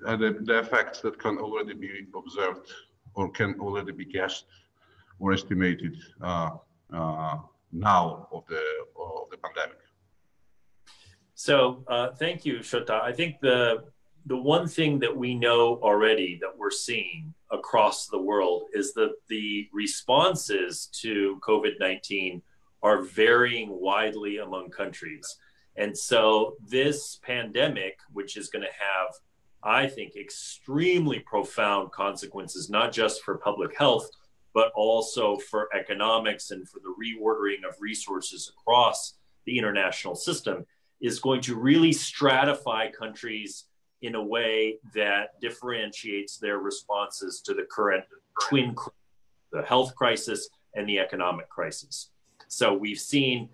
the effects that can already be observed or can already be guessed or estimated now of the pandemic. So thank you, Shota. I think the one thing that we know already that we're seeing across the world is that the responses to COVID-19 are varying widely among countries. And so this pandemic, which is going to have, I think, extremely profound consequences, not just for public health, but also for economics and for the reordering of resources across the international system, is going to really stratify countries in a way that differentiates their responses to the current twin, the health crisis and the economic crisis. So we've seen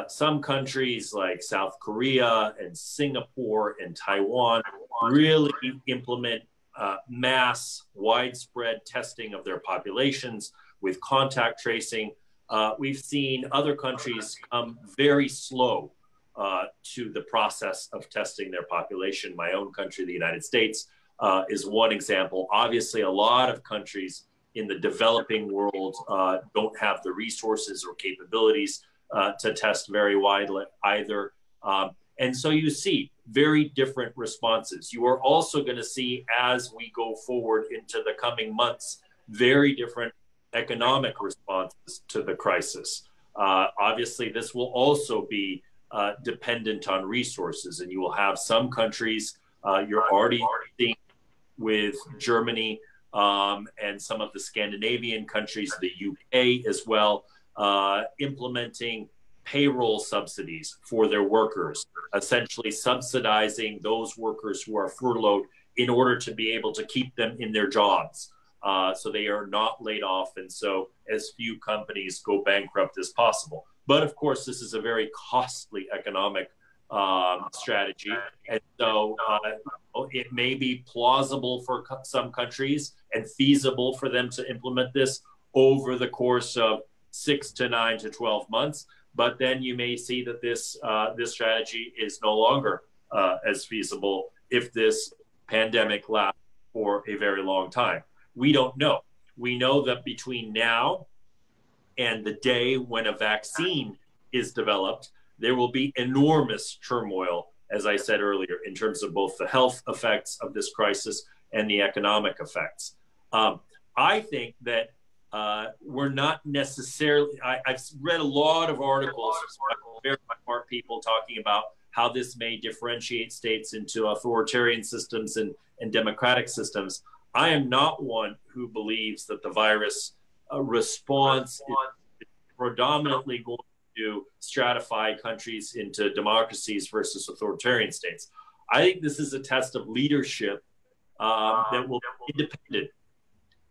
some countries like South Korea and Singapore and Taiwan really implement mass, widespread testing of their populations with contact tracing. We've seen other countries come very slow to the process of testing their population. My own country, the United States, is one example. Obviously, a lot of countries in the developing world don't have the resources or capabilities to test very widely either. And so you see very different responses. You are also going to see, as we go forward into the coming months, very different economic responses to the crisis. Obviously, this will also be dependent on resources, and you will have some countries, you're already seeing with Germany and some of the Scandinavian countries, the UK as well, implementing payroll subsidies for their workers, essentially subsidizing those workers who are furloughed in order to be able to keep them in their jobs. So they are not laid off, and so as few companies go bankrupt as possible. But of course, this is a very costly economic strategy. And so it may be plausible for some countries and feasible for them to implement this over the course of 6 to 9 to 12 months. But then you may see that this strategy is no longer as feasible if this pandemic lasts for a very long time. We don't know. We know that between now and the day when a vaccine is developed, there will be enormous turmoil, as I said earlier, in terms of both the health effects of this crisis and the economic effects. I think that we're not necessarily, I've read a lot of articles from very smart people talking about how this may differentiate states into authoritarian systems and democratic systems. I am not one who believes that the virus response is predominantly going to stratify countries into democracies versus authoritarian states. I think this is a test of leadership that will be independent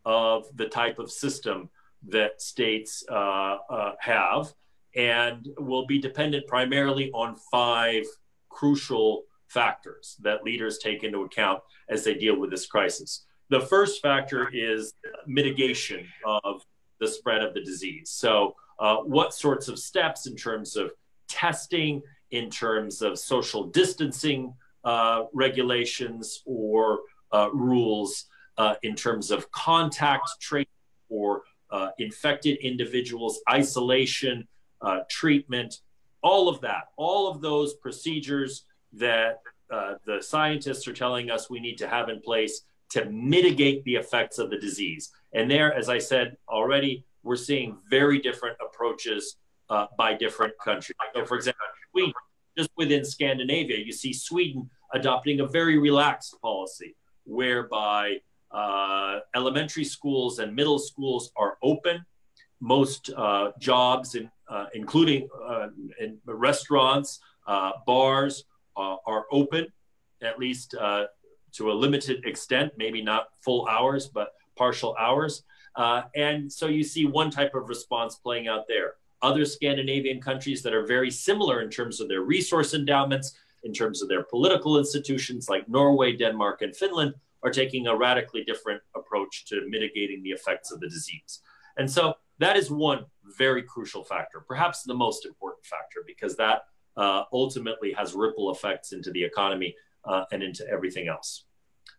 of the type of system that states have, and will be dependent primarily on 5 crucial factors that leaders take into account as they deal with this crisis. The first factor is mitigation of the spread of the disease. So what sorts of steps in terms of testing, in terms of social distancing regulations or rules, in terms of contact tracing for infected individuals, isolation, treatment, all of that, all of those procedures that the scientists are telling us we need to have in place to mitigate the effects of the disease. And there, as I said already, we're seeing very different approaches by different countries. So for example, Sweden, just within Scandinavia, you see Sweden adopting a very relaxed policy whereby elementary schools and middle schools are open. Most jobs, including in restaurants, bars, are open, at least to a limited extent, maybe not full hours, but partial hours. And so you see one type of response playing out there. Other Scandinavian countries that are very similar in terms of their resource endowments, in terms of their political institutions like Norway, Denmark, and Finland, are taking a radically different approach to mitigating the effects of the disease. And so that is one very crucial factor, perhaps the most important factor, because that ultimately has ripple effects into the economy and into everything else.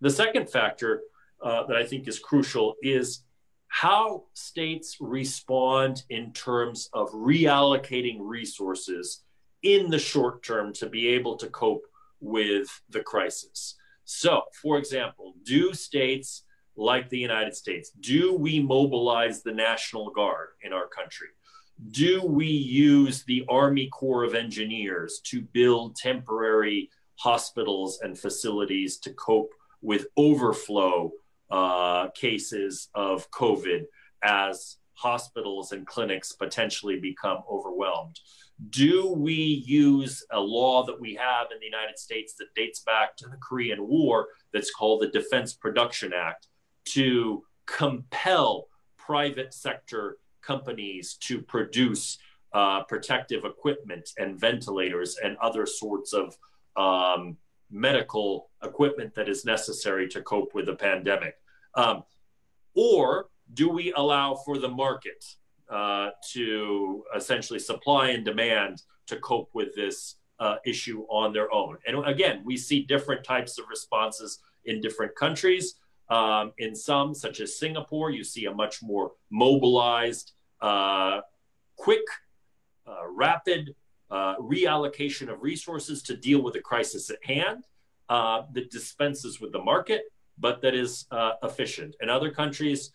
The second factor that I think is crucial is how states respond in terms of reallocating resources in the short term to be able to cope with the crisis. So, for example, do states like the United States, do we mobilize the National Guard in our country? Do we use the Army Corps of Engineers to build temporary hospitals and facilities to cope with overflow cases of COVID as hospitals and clinics potentially become overwhelmed? Do we use a law that we have in the United States that dates back to the Korean War that's called the Defense Production Act to compel private sector companies to produce protective equipment and ventilators and other sorts of medical equipment that is necessary to cope with the pandemic? Or do we allow for the market to essentially supply and demand to cope with this issue on their own? And again, we see different types of responses in different countries. In some, such as Singapore, you see a much more mobilized, quick, rapid reallocation of resources to deal with the crisis at hand that dispenses with the market, but that is efficient. In other countries,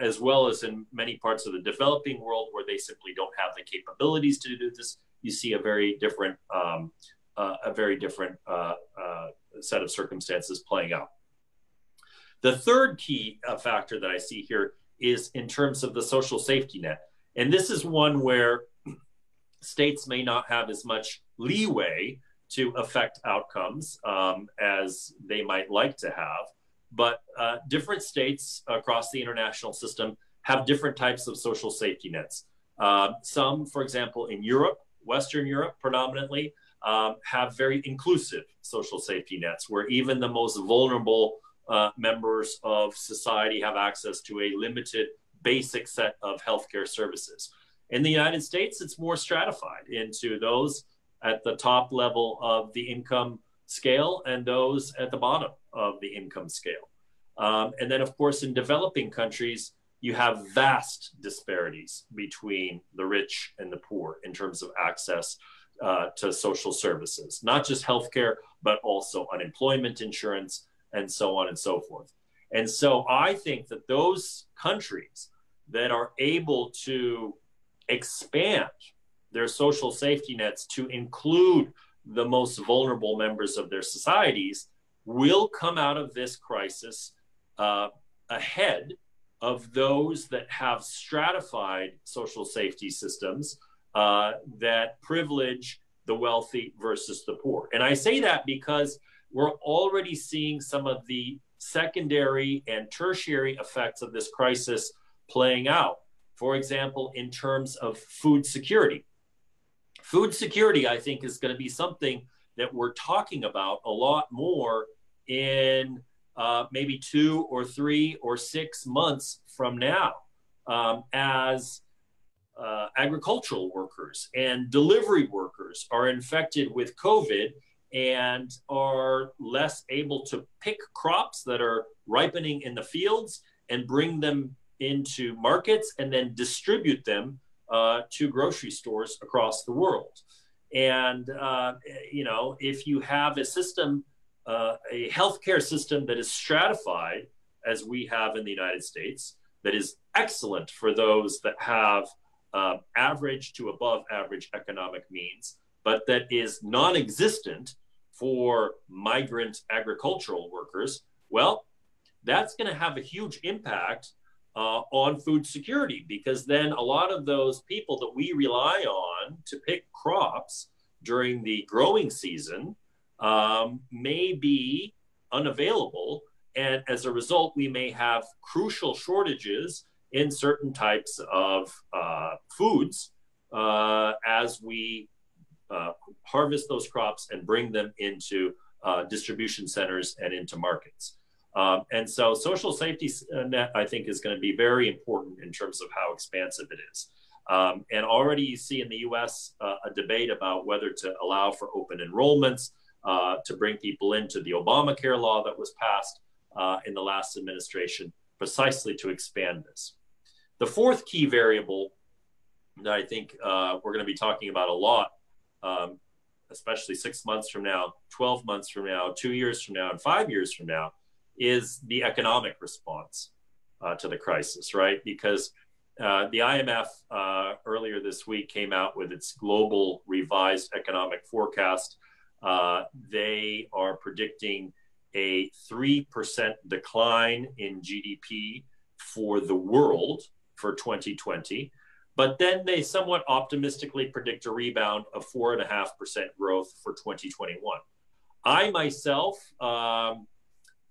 as well as in many parts of the developing world where they simply don't have the capabilities to do this, you see a very different set of circumstances playing out. The third key factor that I see here is in terms of the social safety net. And this is one where states may not have as much leeway to affect outcomes as they might like to have. But different states across the international system have different types of social safety nets. Some, for example, in Europe, Western Europe predominantly, have very inclusive social safety nets where even the most vulnerable members of society have access to a limited basic set of healthcare services. In the United States, it's more stratified into those at the top level of the income scale and those at the bottom of the income scale. And then, of course, in developing countries, you have vast disparities between the rich and the poor in terms of access to social services, not just healthcare, but also unemployment insurance, and so on and so forth. And so I think that those countries that are able to expand their social safety nets to include the most vulnerable members of their societies will come out of this crisis ahead of those that have stratified social safety systems that privilege the wealthy versus the poor. And I say that because we're already seeing some of the secondary and tertiary effects of this crisis playing out. For example, in terms of food security. Food security, I think, is going to be something that we're talking about a lot more in maybe 2 or 3 or 6 months from now, as agricultural workers and delivery workers are infected with COVID and are less able to pick crops that are ripening in the fields and bring them into markets and then distribute them to grocery stores across the world. And, if you have a system, a healthcare system that is stratified, as we have in the United States, that is excellent for those that have average to above average economic means, but that is non-existent for migrant agricultural workers, well, that's going to have a huge impact on food security, because then a lot of those people that we rely on to pick crops during the growing season may be unavailable. And as a result, we may have crucial shortages in certain types of foods as we harvest those crops and bring them into distribution centers and into markets. And so social safety net, I think, is going to be very important in terms of how expansive it is. And already you see in the US a debate about whether to allow for open enrollments, to bring people into the Obamacare law that was passed in the last administration, precisely to expand this. The fourth key variable that I think we're going to be talking about a lot, especially 6 months from now, 12 months from now, 2 years from now, and 5 years from now, is the economic response to the crisis, right? Because the IMF earlier this week came out with its global revised economic forecast. They are predicting a 3% decline in GDP for the world for 2020. But then they somewhat optimistically predict a rebound of 4.5% growth for 2021. I myself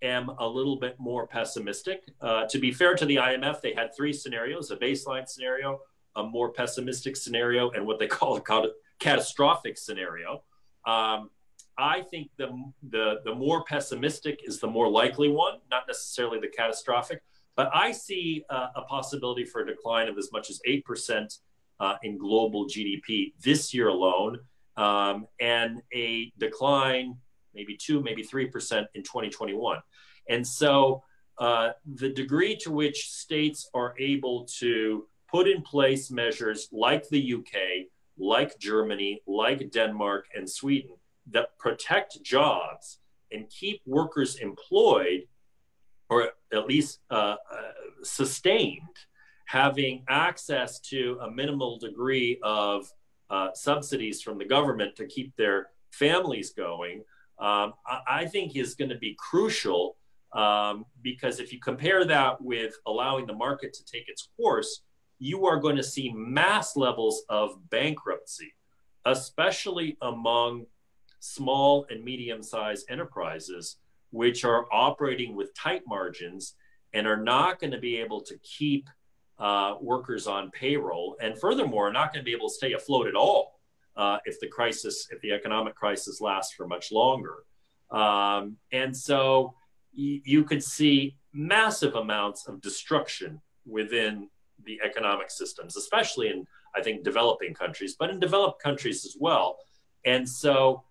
am a little bit more pessimistic. To be fair to the IMF, they had three scenarios: a baseline scenario, a more pessimistic scenario, and what they call a catastrophic scenario. I think the more pessimistic is the more likely one, not necessarily the catastrophic. But I see a possibility for a decline of as much as 8% in global GDP this year alone, and a decline maybe 2, maybe 3% in 2021. And so the degree to which states are able to put in place measures like the UK, like Germany, like Denmark and Sweden that protect jobs and keep workers employed, or at least sustained, having access to a minimal degree of subsidies from the government to keep their families going, I think is going to be crucial, because if you compare that with allowing the market to take its course, you are going to see mass levels of bankruptcy, especially among small and medium-sized enterprises, which are operating with tight margins and are not going to be able to keep workers on payroll, and furthermore, are not going to be able to stay afloat at all if the economic crisis lasts for much longer. And so you could see massive amounts of destruction within the economic systems, especially in, I think, developing countries, but in developed countries as well. And so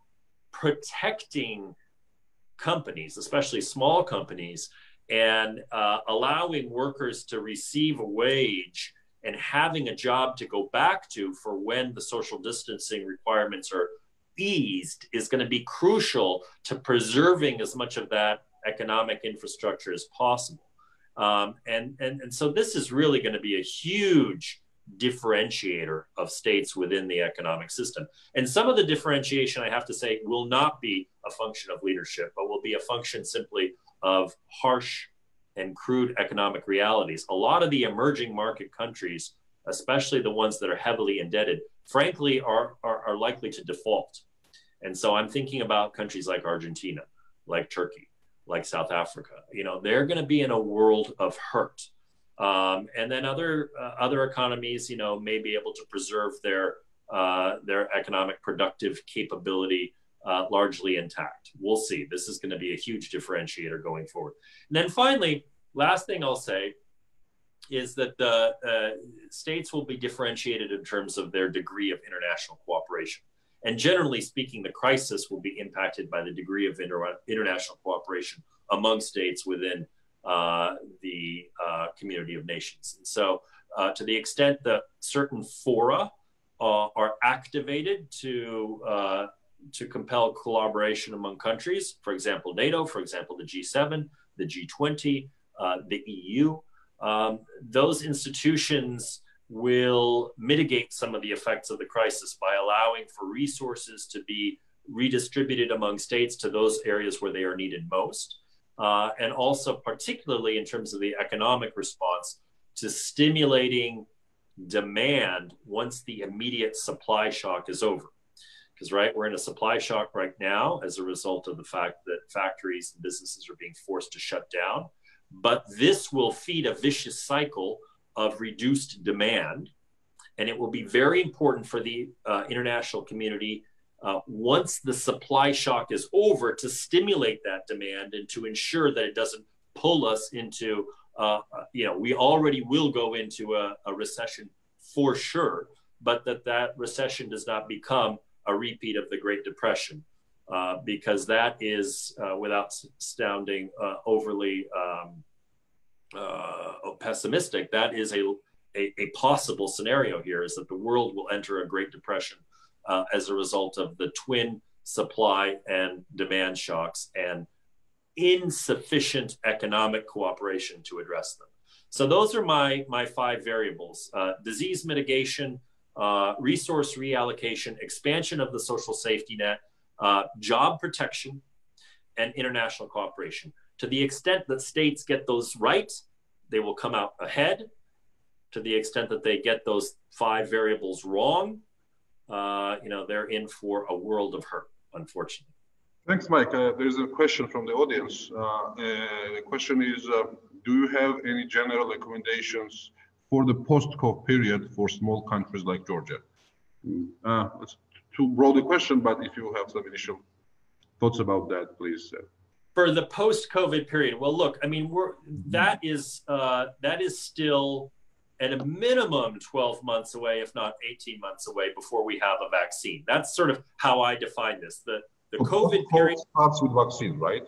protecting companies, especially small companies, and allowing workers to receive a wage and having a job to go back to for when the social distancing requirements are eased is going to be crucial to preserving as much of that economic infrastructure as possible. And so this is really going to be a huge differentiator of states within the economic system. And some of the differentiation, I have to say, will not be a function of leadership, but will be a function simply of harsh and crude economic realities. A lot of the emerging market countries, especially the ones that are heavily indebted, frankly, are likely to default. And so I'm thinking about countries like Argentina, like Turkey, like South Africa. You know, they're going to be in a world of hurt. And then other economies, you know, may be able to preserve their economic productive capability largely intact. We'll see. This is going to be a huge differentiator going forward. And then finally, last thing I'll say is that the states will be differentiated in terms of their degree of international cooperation. And generally speaking, the crisis will be impacted by the degree of international cooperation among states within the community of nations. And so to the extent that certain fora are activated to compel collaboration among countries, for example, NATO, for example, the G7, the G20, the EU, those institutions will mitigate some of the effects of the crisis by allowing for resources to be redistributed among states to those areas where they are needed most. And also particularly in terms of the economic response to stimulating demand once the immediate supply shock is over. Because, right, we're in a supply shock right now as a result of the fact that factories and businesses are being forced to shut down. But this will feed a vicious cycle of reduced demand. And it will be very important for the international community once the supply shock is over to stimulate that demand and to ensure that it doesn't pull us into, we already will go into a recession for sure, but that recession does not become a repeat of the Great Depression. because that is, without sounding overly pessimistic, that is a possible scenario here, is that the world will enter a Great Depression as a result of the twin supply and demand shocks and insufficient economic cooperation to address them. So those are my 5 variables: disease mitigation, resource reallocation, expansion of the social safety net, job protection, and international cooperation. To the extent that states get those right, they will come out ahead. To the extent that they get those 5 variables wrong, they're in for a world of hurt, unfortunately. Thanks, Mike. There's a question from the audience. The question is, do you have any general recommendations for the post-COVID period for small countries like Georgia? It's too broad a question, but if you have some initial thoughts about that, please. For the post-COVID period, well, look, I mean, that is still at a minimum 12 months away, if not 18 months away, before we have a vaccine. That's sort of how I define this. The COVID period starts with vaccine, right?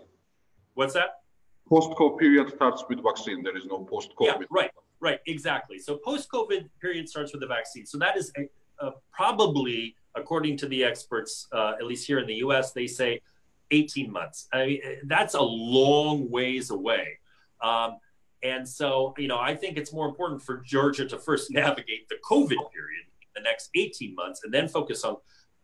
What's that? Post-COVID period starts with vaccine. There is no post-COVID. Yeah, right, exactly. So post-COVID period starts with the vaccine. So that is probably, according to the experts, at least here in the US, they say 18 months. I mean, that's a long ways away. And so, I think it's more important for Georgia to first navigate the COVID period, the next 18 months, and then focus on,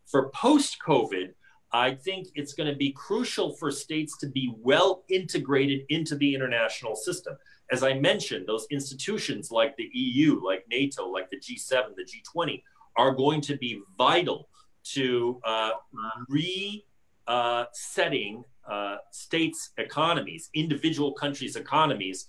for post-COVID, I think it's going to be crucial for states to be well integrated into the international system. As I mentioned, those institutions like the EU, like NATO, like the G7, the G20, are going to be vital to resetting states' economies, individual countries' economies,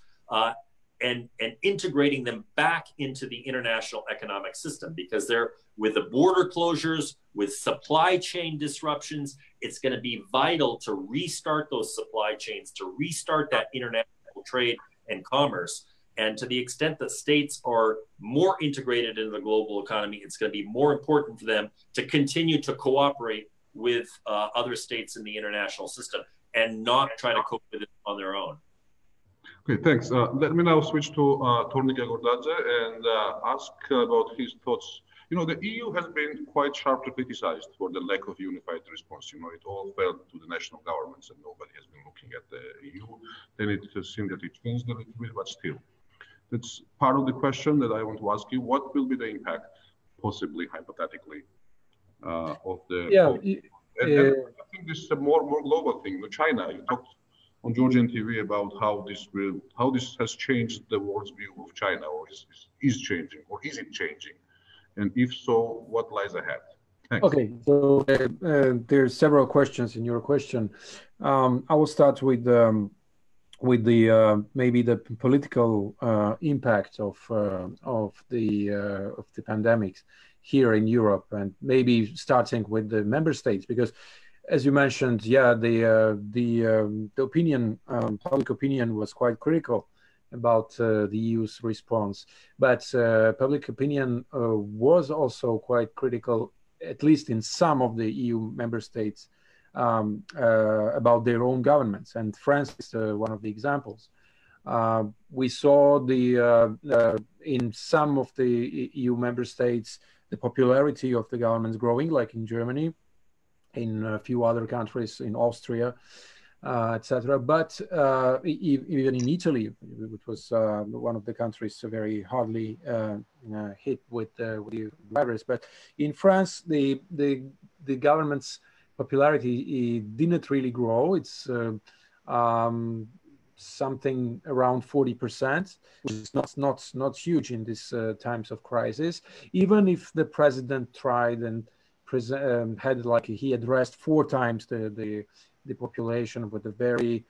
and integrating them back into the international economic system, because they're, with the border closures, with supply chain disruptions, it's going to be vital to restart those supply chains, to restart that international trade and commerce. And to the extent that states are more integrated into the global economy, it's going to be more important for them to continue to cooperate with other states in the international system and not try to cope with it on their own. Okay, thanks. Let me now switch to Thornike Gordadze and ask about his thoughts. The EU has been quite sharply criticized for the lack of unified response. It all fell to the national governments and nobody has been looking at the EU. Then it seemed that it changed a little bit, but still. That's part of the question that I want to ask you. What will be the impact, possibly, hypothetically, of the... Yeah. And I think this is a more global thing. China, you talked on Georgian TV about how this has changed the world's view of China, or is changing, or is it changing? And if so, what lies ahead? Thanks. Okay, so there's several questions in your question. I will start with the maybe the political impact of the pandemic here in Europe, and maybe starting with the member states, because as you mentioned, yeah, the opinion, public opinion was quite critical about the EU's response, but public opinion was also quite critical, at least in some of the EU member states, about their own governments, and France is one of the examples. We saw in some of the EU member states the popularity of the governments growing, like in Germany, in a few other countries, in Austria, etc. But even in Italy, which was one of the countries very hardly hit with the virus. But in France, the government's popularity didn't really grow. It's something around 40%, which is not huge in these times of crisis. Even if the president tried and had, like, he addressed 4 times the population with a very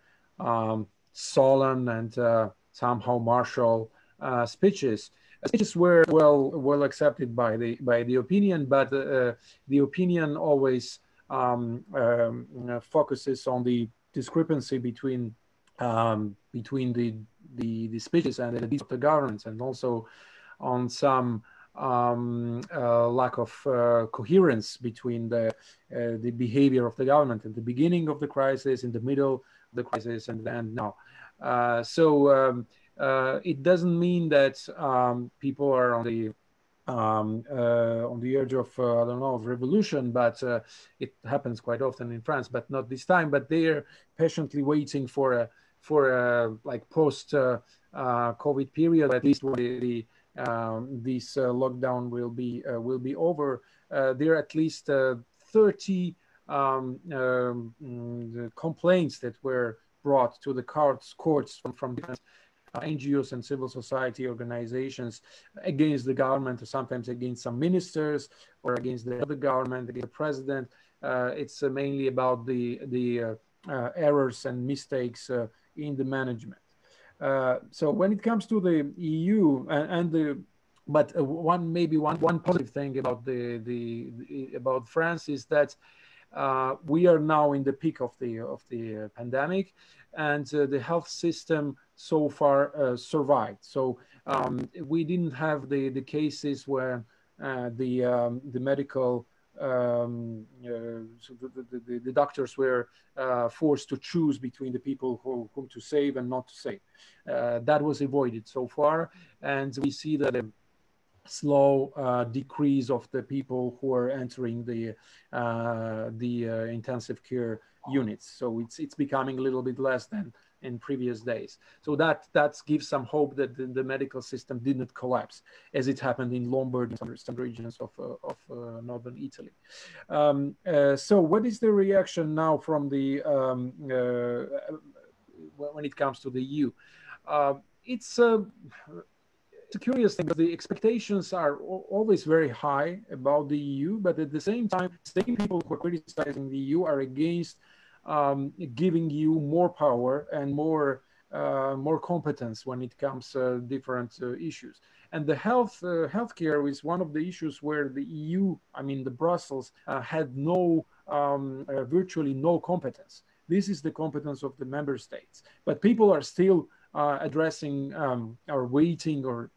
solemn and somehow martial speeches. Speeches were well accepted by the opinion, but the opinion always focuses on the discrepancy between the speeches and the deeds of the governments, and also on some lack of coherence between the behavior of the government at the beginning of the crisis, in the middle of the crisis, and now. It doesn't mean that people are on the edge of I don't know, of revolution, but it happens quite often in France, but not this time. But they're patiently waiting for a like post COVID period, at least when this lockdown will be over. There are at least 30 complaints that were brought to the courts from different NGOs and civil society organizations against the government, or sometimes against some ministers, or against the other government, against the president. It's mainly about the errors and mistakes in the management. So when it comes to the EU but one positive thing about about France is that we are now in the peak of the pandemic, and the health system so far survived. So we didn't have the cases where the medical so the doctors were forced to choose between the people whom to save and not to save. That was avoided so far, and we see that slow decrease of the people who are entering the intensive care units. So it's becoming a little bit less than in previous days. So that gives some hope that the medical system didn't collapse, as it happened in Lombardy and some regions of northern Italy. So what is the reaction now from the when it comes to the EU? It's a curious thing, because the expectations are always very high about the EU, but at the same time, the same people who are criticizing the EU are against giving you more power and more competence when it comes to different issues. And the healthcare is one of the issues where the EU, I mean the Brussels, had virtually no competence. This is the competence of the member states, but people are still addressing or waiting or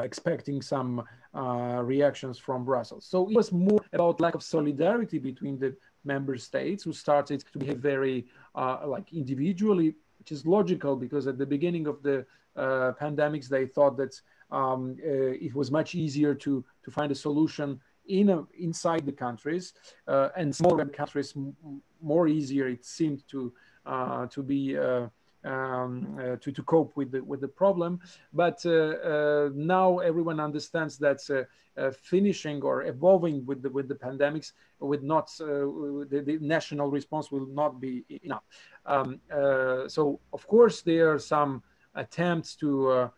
expecting some reactions from Brussels. So it was more about lack of solidarity between the member states, who started to behave very like individually, which is logical, because at the beginning of the pandemics they thought that it was much easier to find a solution inside the countries, and smaller countries more easier it seemed to be to cope with the problem. But now everyone understands that finishing or evolving with the pandemics with not the national response will not be enough. So of course there are some attempts to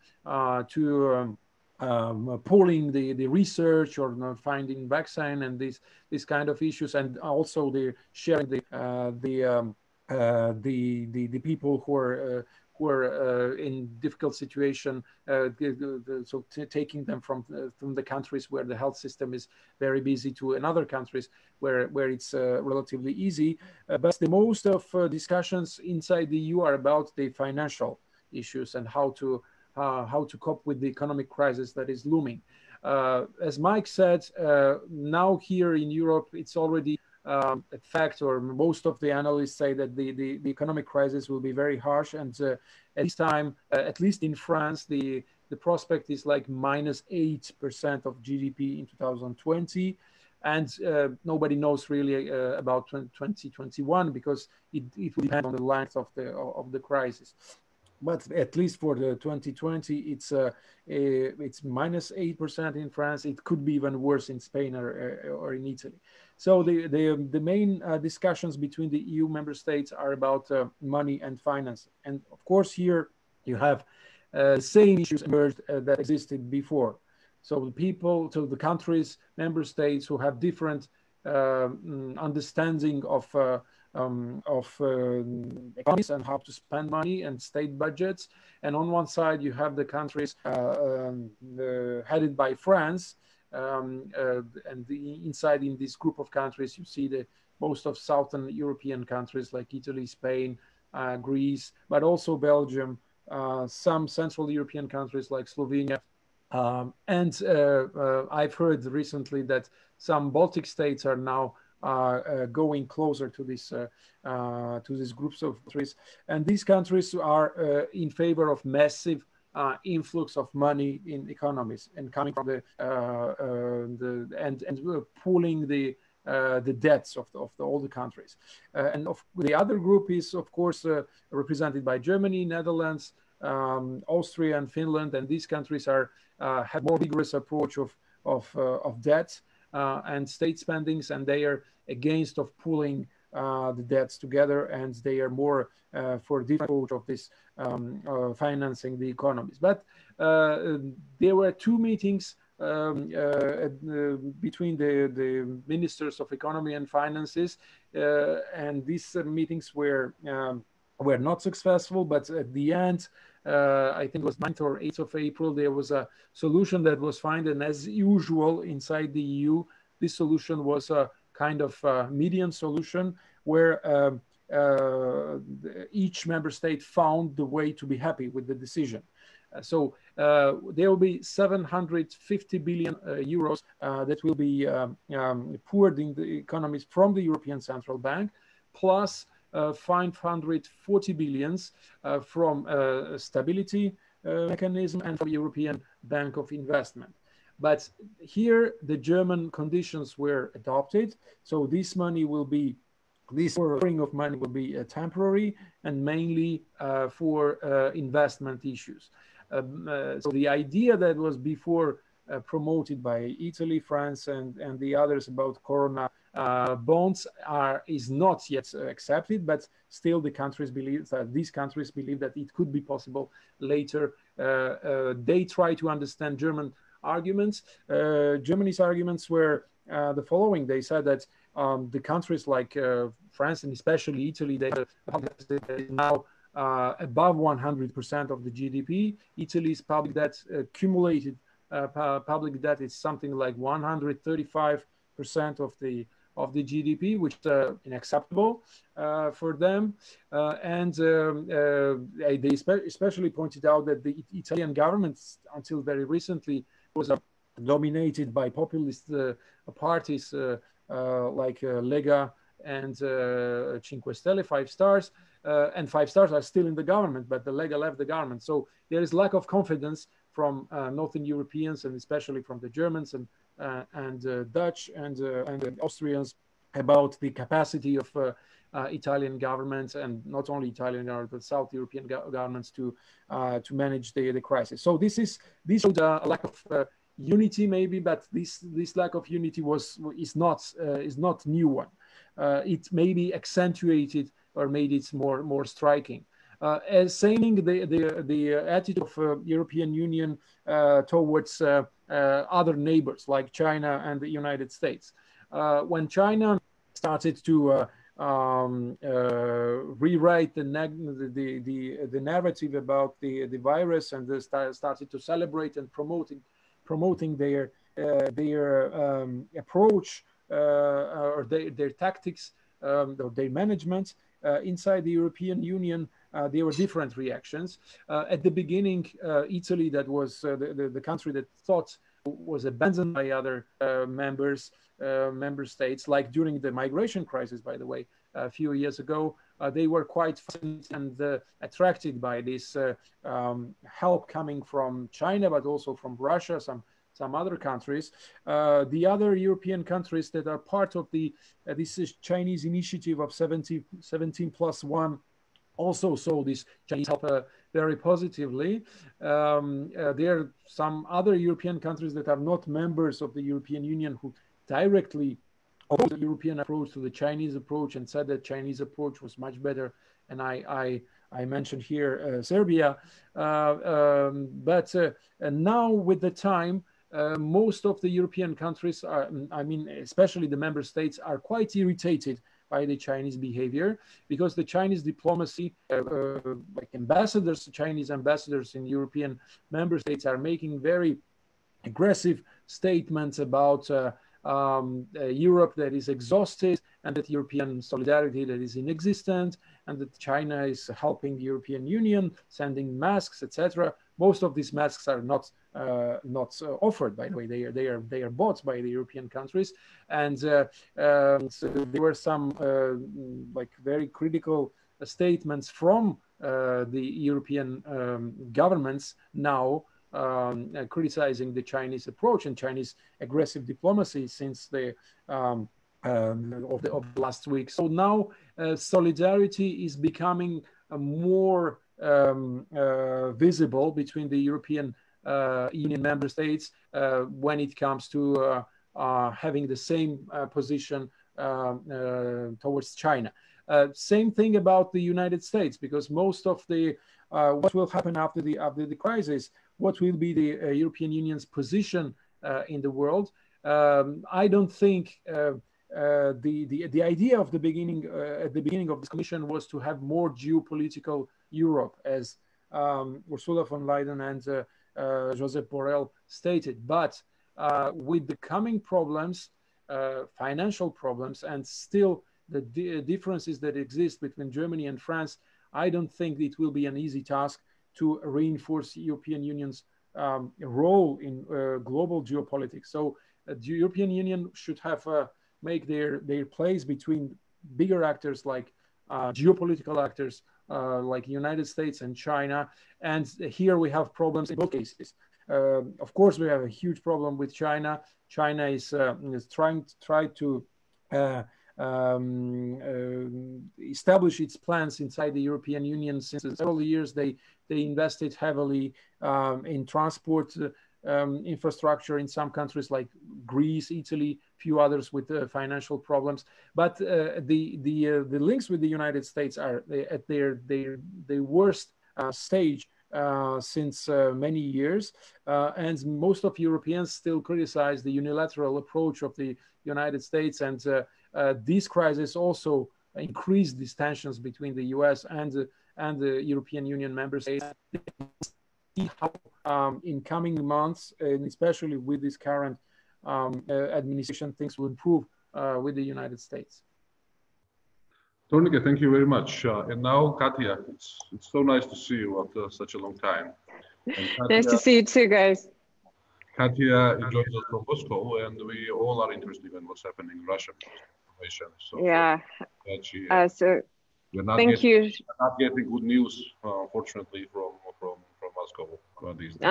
pulling the research or not finding vaccine and these kind of issues, and also the sharing the people who are in difficult situation, so taking them from the countries where the health system is very busy to another countries where it's relatively easy. But the most of discussions inside the EU are about the financial issues and how to cope with the economic crisis that is looming. As Mike said, now here in Europe, it's already a fact, or most of the analysts say that the economic crisis will be very harsh, and at this time, at least in France, the prospect is like -8% of GDP in 2020, and nobody knows really about 2021, because it will depend on the length of the crisis. But at least for the 2020, it's -8% in France. It could be even worse in Spain or in Italy. So the main discussions between the EU member states are about money and finance. And of course, here you have the same issues emerged that existed before. So the countries, member states who have different understanding of economies and how to spend money and state budgets. And on one side, you have the countries headed by France, and inside in this group of countries, you see most of Southern European countries like Italy, Spain, Greece, but also Belgium, some Central European countries like Slovenia, I've heard recently that some Baltic states are now going closer to these groups of countries, and these countries are in favor of massive influx of money in economies and coming from pooling the debts of all the countries. The other group is, of course, represented by Germany, Netherlands, Austria, and Finland, and these countries have more vigorous approach of debt and state spendings, and they are against of pooling the debts together, and they are more for different approach of this financing the economies. But there were two meetings between the ministers of economy and finances, and these meetings were not successful. But at the end, I think it was 9th or 8th of April, there was a solution that was found, and as usual inside the EU, this solution was a kind of median solution where each member state found the way to be happy with the decision. So there will be 750 billion euros that will be poured in the economies from the European Central Bank, plus 540 billions from stability mechanism and from the European Bank of Investment. But here the German conditions were adopted, so this money will be, this pouring of money will be temporary and mainly for investment issues. So the idea that was before promoted by Italy, France, and the others about Corona bonds is not yet accepted, but still the countries believe that these countries believe that it could be possible later. They try to understand German arguments. Germany's arguments were the following. They said that the countries like France and especially Italy, they have now above 100% of the GDP. Italy's public debt, accumulated public debt, is something like 135% of the GDP, which is unacceptable for them. They especially pointed out that the Italian government, until very recently, was dominated by populist parties like Lega and Cinque Stelle, Five Stars, and Five Stars are still in the government, but the Lega left the government. So there is lack of confidence from Northern Europeans, and especially from the Germans and Dutch and Austrians about the capacity of Italian governments, and not only Italian governments, but South European governments to manage the crisis. So this showed a lack of unity, maybe, but this lack of unity is not new one. It maybe accentuated or made it more striking. As saying the attitude of European Union towards other neighbors like China and the United States. When China started to rewrite the narrative about the virus, and they started to celebrate and promoting their approach or their tactics or their management inside the European Union, there were different reactions. At the beginning, Italy, that was the country that thought was abandoned by other member states, like during the migration crisis, by the way, a few years ago, they were quite fascinated and attracted by this help coming from China, but also from Russia, some other countries. The other European countries that are part of this Chinese initiative of 17+1 also saw this Chinese help very positively. There are some other European countries that are not members of the European Union who directly opposed the European approach to the Chinese approach and said that Chinese approach was much better. And I mentioned here Serbia. But now with the time, most of the European countries are, especially the member states, are quite irritated by the Chinese behavior, because the Chinese diplomacy, like ambassadors, Chinese ambassadors in European member states, are making very aggressive statements about Europe that is exhausted and that European solidarity that is inexistent, and that China is helping the European Union, sending masks, etc. Most of these masks are not offered, by the way. They are bought by the European countries, and so there were some like very critical statements from the European governments now criticizing the Chinese approach and Chinese aggressive diplomacy since the of the last week. So now solidarity is becoming more visible between the European Union member states when it comes to having the same position towards China. Same thing about the United States, because most of the what will happen after the crisis, what will be the European Union's position in the world. I don't think the idea of the beginning at the beginning of this commission was to have more geopolitical Europe, as Ursula von Leyen and Josep Borrell stated. But with the coming problems, financial problems, and still the differences that exist between Germany and France, I don't think it will be an easy task to reinforce European Union's role in global geopolitics. So the European Union should have make their place between bigger actors like geopolitical actors like United States and China. And here we have problems in both cases. Of course, we have a huge problem with China. China is trying to establish its plans inside the European Union. Since several years, they invested heavily in transport infrastructure in some countries like Greece, Italy, few others with financial problems. But the links with the United States are at their worst stage since many years, and most of Europeans still criticize the unilateral approach of the United States, and this crisis also increased these tensions between the US and the European Union member states. How in coming months, and especially with this current administration, things will improve with the United States. Thornike, thank you very much. And now, Katya, it's so nice to see you after such a long time. Katya, nice to see you too, guys. Katya joins us from Moscow, and we all are interested in what's happening in Russia. So, yeah. So thank you. We're not getting good news, unfortunately, from Moscow these days.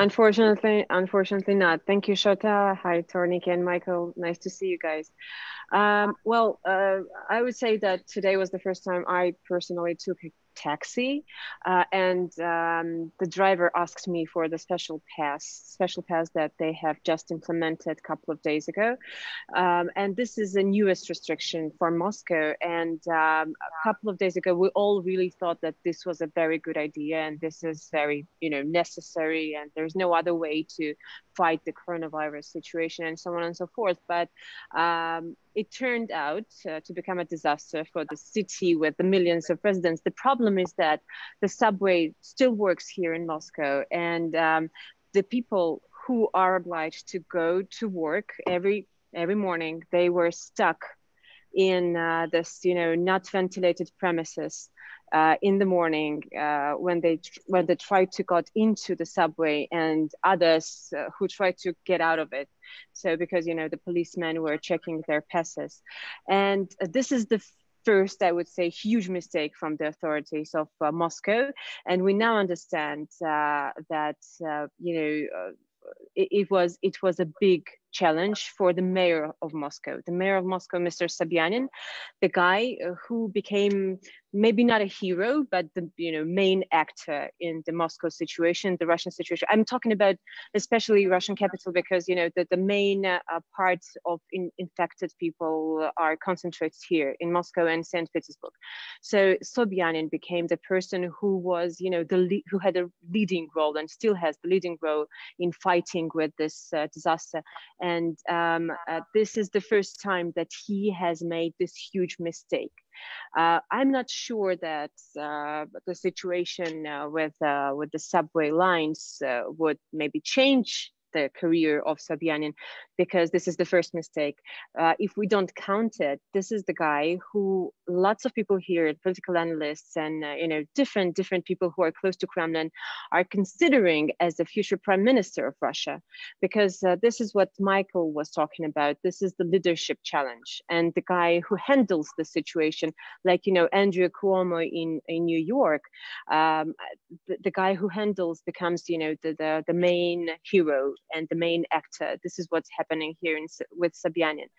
Unfortunately not. Thank you, Shota. Hi, Thornike and Michael. Nice to see you guys. Well, I would say that today was the first time I personally took a taxi, and the driver asked me for the special pass that they have just implemented a couple of days ago. And this is the newest restriction for Moscow. And a couple of days ago, we all really thought that this was a very good idea, and this is very, necessary, and there's no other way to fight the coronavirus situation and so on and so forth. But it turned out to become a disaster for the city with the millions of residents. The problem is that the subway still works here in Moscow, and the people who are obliged to go to work every morning, they were stuck in this, not ventilated premises in the morning when they tried to get into the subway, and others who tried to get out of it. So because, the policemen were checking their passes. And this is the first, I would say, huge mistake from the authorities of Moscow. And we now understand that, it was a big challenge for the mayor of Moscow. The mayor of Moscow, Mr. Sobyanin, the guy who became maybe not a hero, but the main actor in the Moscow situation, the Russian situation. I'm talking about especially Russian capital because the main parts of infected people are concentrated here in Moscow and St. Petersburg. So Sobyanin became the person who was who had a leading role and still has the leading role in fighting with this disaster. And this is the first time that he has made this huge mistake. I'm not sure that the situation with the subway lines would maybe change the career of Sobyanin, because this is the first mistake. If we don't count it, this is the guy who lots of people here, political analysts and different people who are close to Kremlin, are considering as the future prime minister of Russia, because this is what Michael was talking about. This is the leadership challenge, and the guy who handles the situation, like Andrew Cuomo in New York, the guy who handles becomes the main hero and the main actor. This is what's happening here with Sobyanin.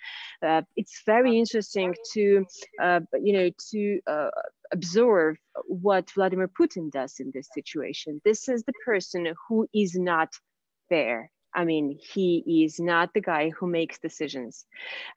It's very interesting to observe what Vladimir Putin does in this situation. This is the person who is not there. I mean, he is not the guy who makes decisions.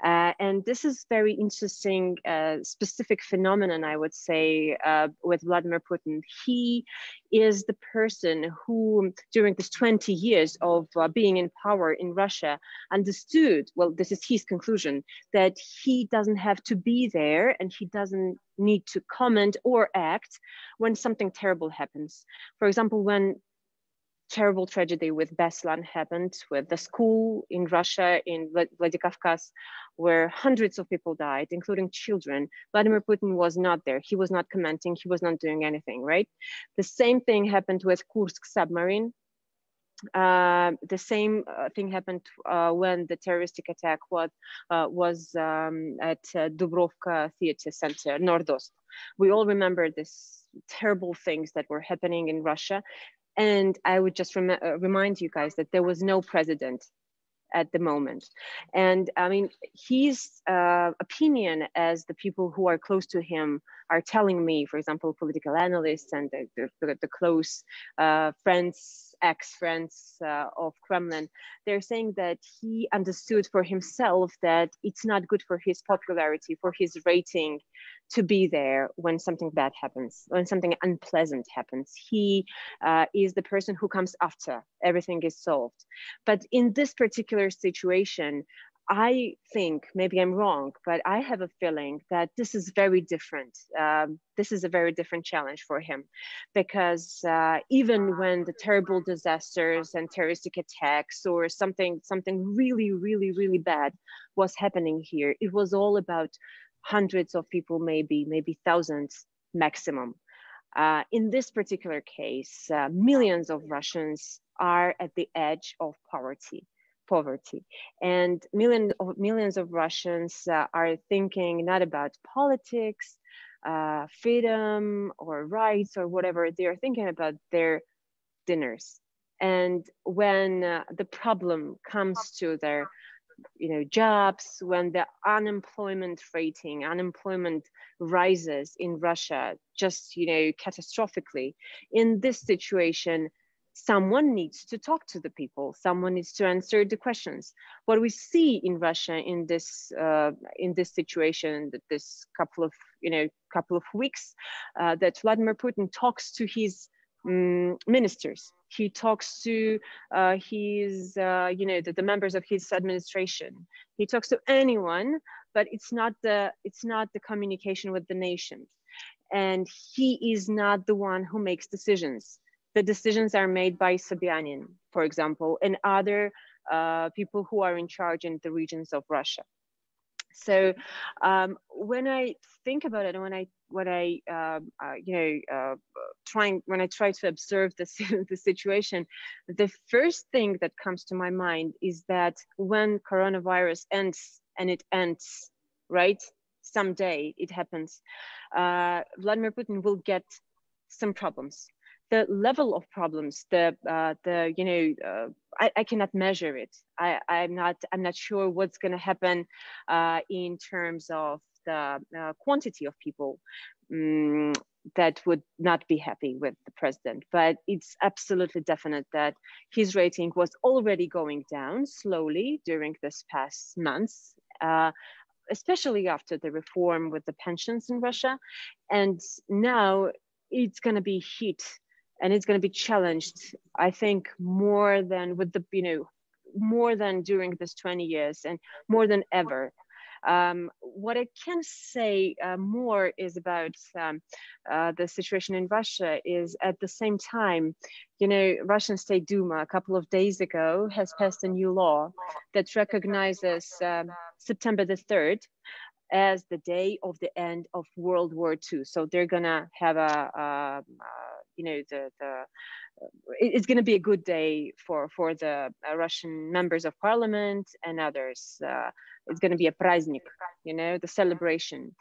And this is very interesting, specific phenomenon, I would say, with Vladimir Putin. He is the person who, during this 20 years of being in power in Russia, understood, well, this is his conclusion, that he doesn't have to be there and he doesn't need to comment or act when something terrible happens. For example, when terrible tragedy with Beslan happened, with the school in Russia, in Vladikavkaz, where hundreds of people died, including children. Vladimir Putin was not there. He was not commenting. He was not doing anything, right? The same thing happened with Kursk submarine. The same thing happened when the terroristic attack was at Dubrovka Theater Center, Nordost. We all remember these terrible things that were happening in Russia. And I would just remind you guys that there was no president at the moment. And I mean, his opinion, as the people who are close to him are telling me, for example, political analysts and the close friends, ex-friends of Kremlin, they're saying that he understood for himself that it's not good for his popularity, for his rating, to be there when something bad happens, when something unpleasant happens. He is the person who comes after everything is solved. But in this particular situation, I think, maybe I'm wrong, but I have a feeling that this is very different. This is a very different challenge for him, because even when the terrible disasters and terroristic attacks or something really, really, really bad was happening here, it was all about hundreds of people, maybe thousands maximum. In this particular case, millions of Russians are at the edge of poverty, and millions of Russians are thinking not about politics, freedom or rights or whatever. They are thinking about their dinners. And when the problem comes to their jobs, when the unemployment rises in Russia just catastrophically, in this situation, someone needs to talk to the people. Someone needs to answer the questions. What we see in Russia in this situation, that this couple of weeks, that Vladimir Putin talks to his ministers. He talks to the members of his administration. He talks to anyone, but it's not the communication with the nation. And he is not the one who makes decisions. The decisions are made by Sobyanin, for example, and other people who are in charge in the regions of Russia. So when I think about it, and when I try to observe the situation, the first thing that comes to my mind is that when coronavirus ends, and it ends, right? Someday it happens. Vladimir Putin will get some problems. The level of problems, I cannot measure it. I'm not sure what's going to happen in terms of the quantity of people that would not be happy with the president. But it's absolutely definite that his rating was already going down slowly during this past months, especially after the reform with the pensions in Russia. And now it's going to be hit. And it's going to be challenged, I think, more than during this 20 years and more than ever. What I can say more is about the situation in Russia is at the same time, Russian State Duma a couple of days ago has passed a new law that recognizes September the 3rd as the day of the end of World War II. So they're gonna have it's going to be a good day for the Russian members of parliament and others. It's going to be a праздник, the celebration.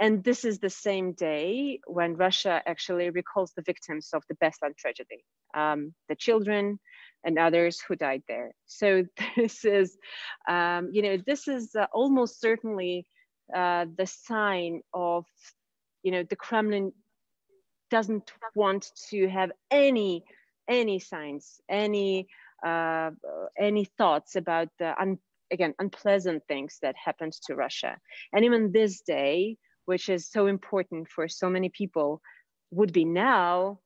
And this is the same day when Russia actually recalls the victims of the Beslan tragedy, the children and others who died there. So this is, this is almost certainly the sign of, the Kremlin doesn't want to have any signs, any thoughts about the unpleasant things that happened to Russia. And even this day, which is so important for so many people, will be now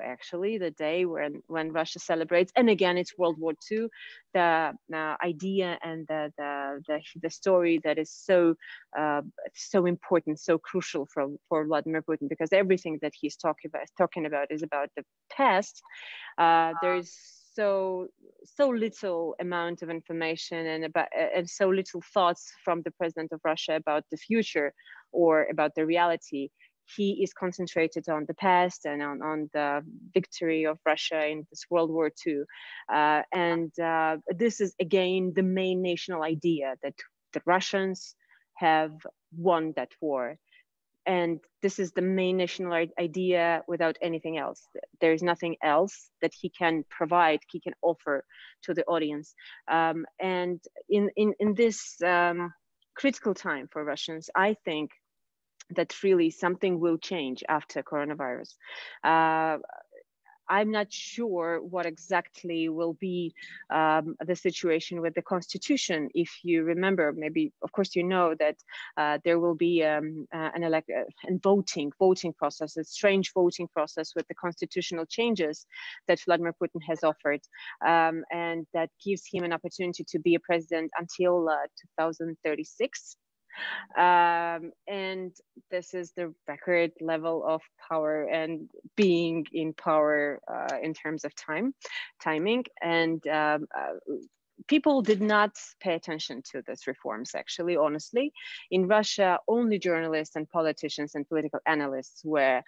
actually the day when Russia celebrates. And again, it's World War II, the idea and the story that is so important, so crucial for Vladimir Putin, because everything that he's talking about is about the past. There's so little amount of information and so little thoughts from the president of Russia about the future or about the reality. He is concentrated on the past and on the victory of Russia in this World War II. This is, again, the main national idea that the Russians have won that war. And this is the main national idea without anything else. There is nothing else that he can provide, he can offer to the audience. And in this critical time for Russians, I think that really something will change after coronavirus. I'm not sure what exactly will be the situation with the constitution. If you remember, maybe, of course, that there will be an voting process, a strange voting process with the constitutional changes that Vladimir Putin has offered, and that gives him an opportunity to be a president until 2036. And this is the record level of power and being in power in terms of timing. And people did not pay attention to these reforms, actually, honestly. In Russia, only journalists and politicians and political analysts were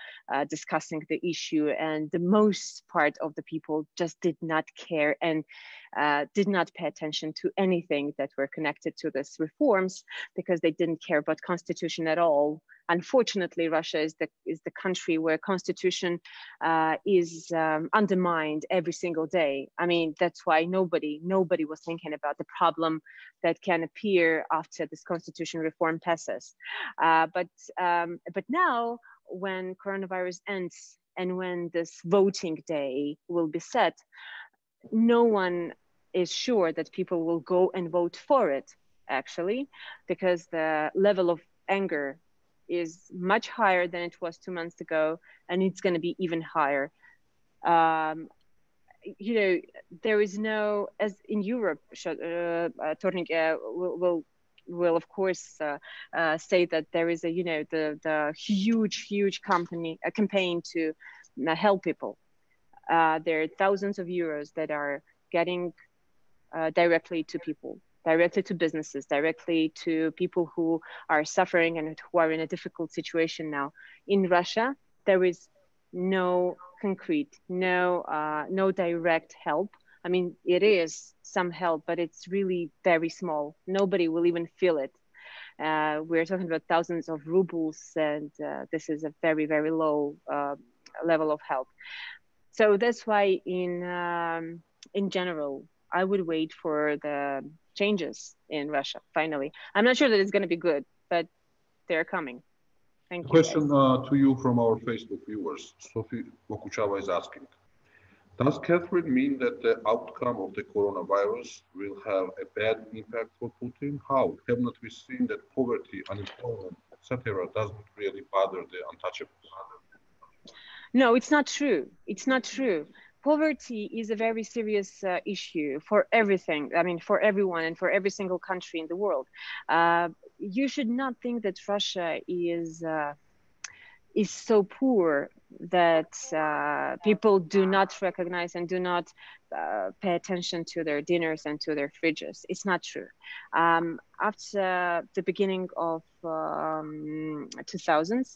discussing the issue, and the most part of the people just did not care and did not pay attention to anything that were connected to these reforms, because they didn't care about constitution at all. Unfortunately, Russia is the country where constitution is undermined every single day. I mean, that's why nobody was thinking about the problem that can appear after this constitution reform passes. But now, when coronavirus ends and when this voting day will be set, no one is sure that people will go and vote for it, actually, because the level of anger is much higher than it was 2 months ago, and it's going to be even higher. There is no, as in Europe, Thornike will of course say that there is the huge campaign to help people. There are thousands of euros that are getting directly to people, directly to businesses, directly to people who are suffering and who are in a difficult situation now. In Russia, there is no concrete, no direct help. I mean, it is some help, but it's really very small. Nobody will even feel it. We're talking about thousands of rubles, and this is a very, very low level of help. So that's why in general, I would wait for the changes in Russia, finally. I'm not sure that it's going to be good, but they're coming. Thank you. Question to you from our Facebook viewers. Sophie Mokuchava is asking, does Catherine mean that the outcome of the coronavirus will have a bad impact for Putin? How? Have not we seen that poverty, unemployment, etc., doesn't really bother the untouchables? No, it's not true. It's not true. poverty is a very serious issue for everything. I mean, for everyone and for every single country in the world. You should not think that Russia is so poor that people do not recognize and do not pay attention to their dinners and to their fridges. It's not true. After the beginning of 2000s,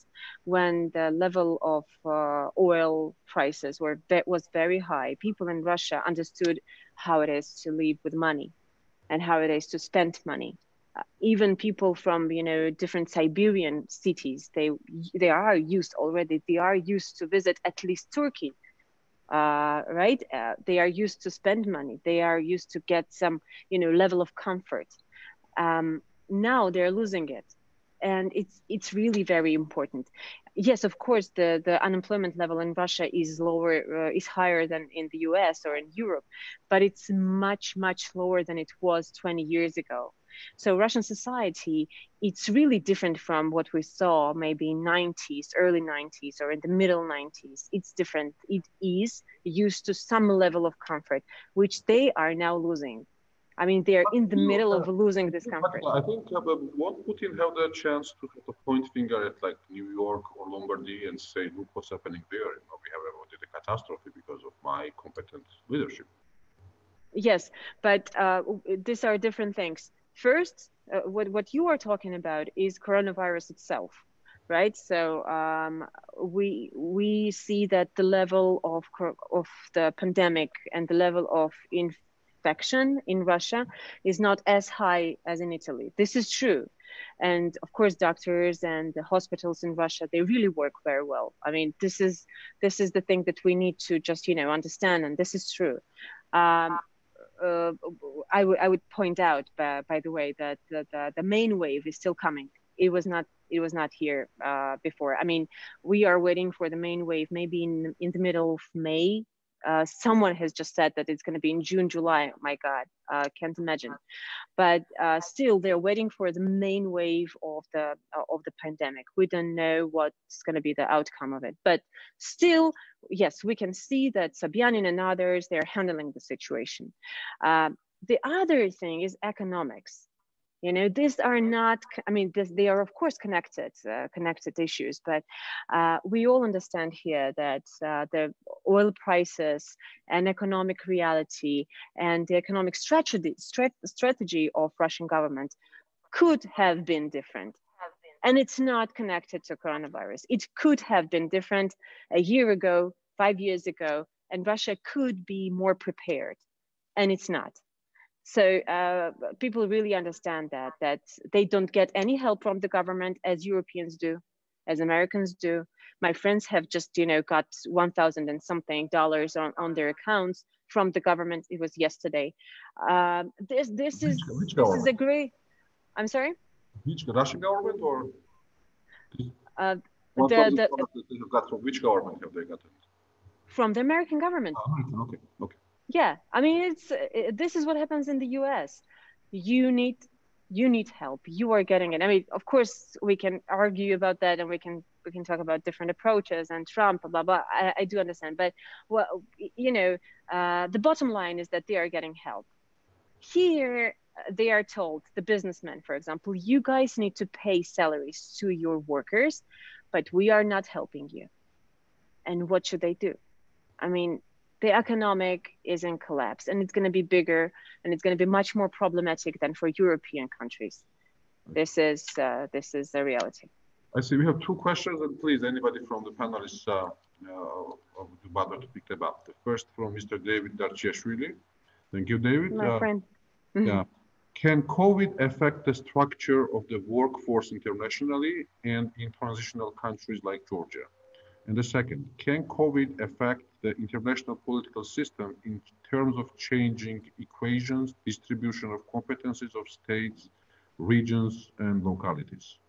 when the level of oil prices was very high, people in Russia understood how it is to live with money and how it is to spend money. Even people from different Siberian cities, they are used already. They are used to visit at least Turkey, right? They are used to spend money. They are used to get some level of comfort. Now they're losing it, and it's really very important. Yes, of course, the unemployment level in Russia is lower, is higher than in the US or in Europe, but it's much lower than it was 20 years ago. So Russian society, it's really different from what we saw maybe in early 90s or in the middle 90s. It's different. It is used to some level of comfort, which they are now losing. I mean, they're in the middle of losing this comfort. I think won't Putin have the chance to point finger at like New York or Lombardy and say, look what's happening there. We have avoided a catastrophe because of my competent leadership. Yes, but these are different things. First, what you are talking about is coronavirus itself, right? So we see that the level of the pandemic and the level of infection in Russia is not as high as in Italy. This is true. And of course, doctors and the hospitals in Russia, they really work very well. I mean, this is the thing that we need to just, understand. And this is true. I would point out, by the way, that the main wave is still coming. It was not here before. I mean, we are waiting for the main wave maybe in the middle of May. Someone has just said that it's going to be in June, July. Oh my God, can't imagine. But still, they're waiting for the main wave of the pandemic. We don't know what's going to be the outcome of it. But still, yes, we can see that Sobyanin and others, they're handling the situation. The other thing is economics. These are not, I mean, they are of course connected issues, but we all understand here that the oil prices and economic reality and the economic strategy of Russian government could have been different. And it's not connected to coronavirus. It could have been different a year ago, 5 years ago, and Russia could be more prepared, and it's not. So people really understand that they don't get any help from the government as Europeans do, as Americans do. My friends have just, got $1,000 and something on their accounts from the government. It was yesterday. This is a great. I'm sorry. Which Russian government or? Got from which government have they got it? From the American government. Okay. Yeah, I mean, this is what happens in the U.S. You need help. You are getting it. I mean, of course, we can argue about that, and we can talk about different approaches and Trump, blah blah. I do understand, but the bottom line is that they are getting help. Here, they are told, the businessmen, for example, you guys need to pay salaries to your workers, but we are not helping you. And what should they do? I mean, the economic is in collapse, and it's going to be bigger, and it's going to be much more problematic than for European countries. This is the reality. I see we have two questions, and please, anybody from the panelists would bother to pick them up. The first from Mr. David Utiashvili. Thank you, David. My friend. Mm-hmm. Yeah. Can COVID affect the structure of the workforce internationally and in transitional countries like Georgia? And the second, can COVID affect the international political system in terms of changing equations, distribution of competencies of states, regions, and localities?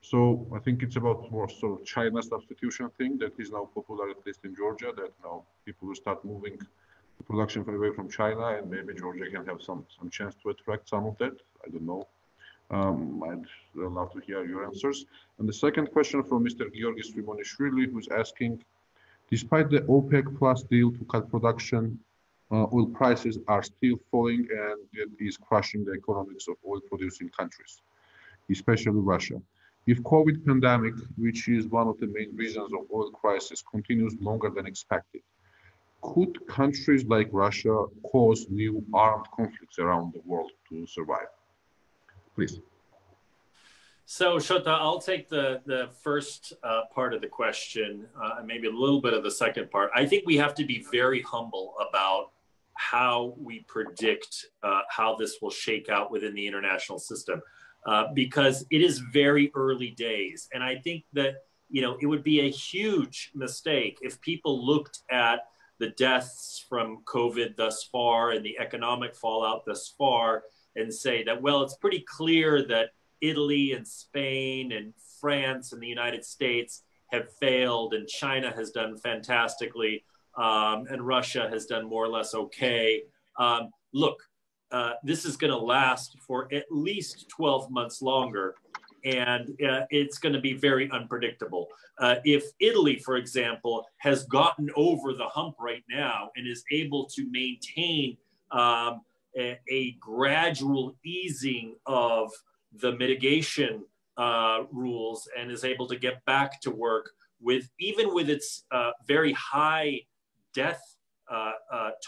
So I think it's about more sort of China substitution thing that is now popular, at least in Georgia, that now people will start moving the production away from China, and maybe Georgia can have some chance to attract some of that. I don't know. I'd love to hear your answers. And the second question from Mr. Georgis Rimonishvili, who's asking, Despite the OPEC Plus deal to cut production, oil prices are still falling, and it is crushing the economics of oil-producing countries, especially Russia. If COVID pandemic, which is one of the main reasons of oil crisis, continues longer than expected, could countries like Russia cause new armed conflicts around the world to survive? Please. So, Shota, I'll take the first part of the question, and maybe a little bit of the second part. I think we have to be very humble about how we predict how this will shake out within the international system, because it is very early days. And I think that, it would be a huge mistake if people looked at the deaths from COVID thus far and the economic fallout thus far and say that, well, it's pretty clear that Italy and Spain and France and the United States have failed, and China has done fantastically, and Russia has done more or less okay. Look, this is going to last for at least 12 months longer, and it's going to be very unpredictable. If Italy, for example, has gotten over the hump right now and is able to maintain a gradual easing of the mitigation rules and is able to get back to work even with its very high death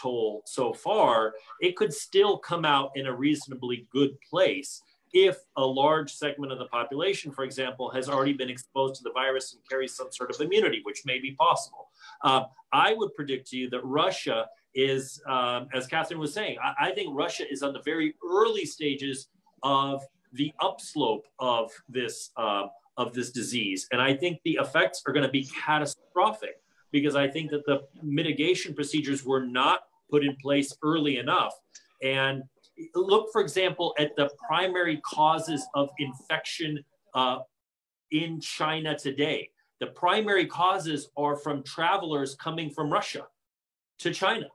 toll so far, it could still come out in a reasonably good place if a large segment of the population, for example, has already been exposed to the virus and carries some sort of immunity, which may be possible. I would predict to you that Russia is, as Catherine was saying, I think Russia is on the very early stages of the upslope of this disease. And I think the effects are going to be catastrophic, because I think that the mitigation procedures were not put in place early enough. And look, for example, at the primary causes of infection in China today. The primary causes are from travelers coming from Russia to China.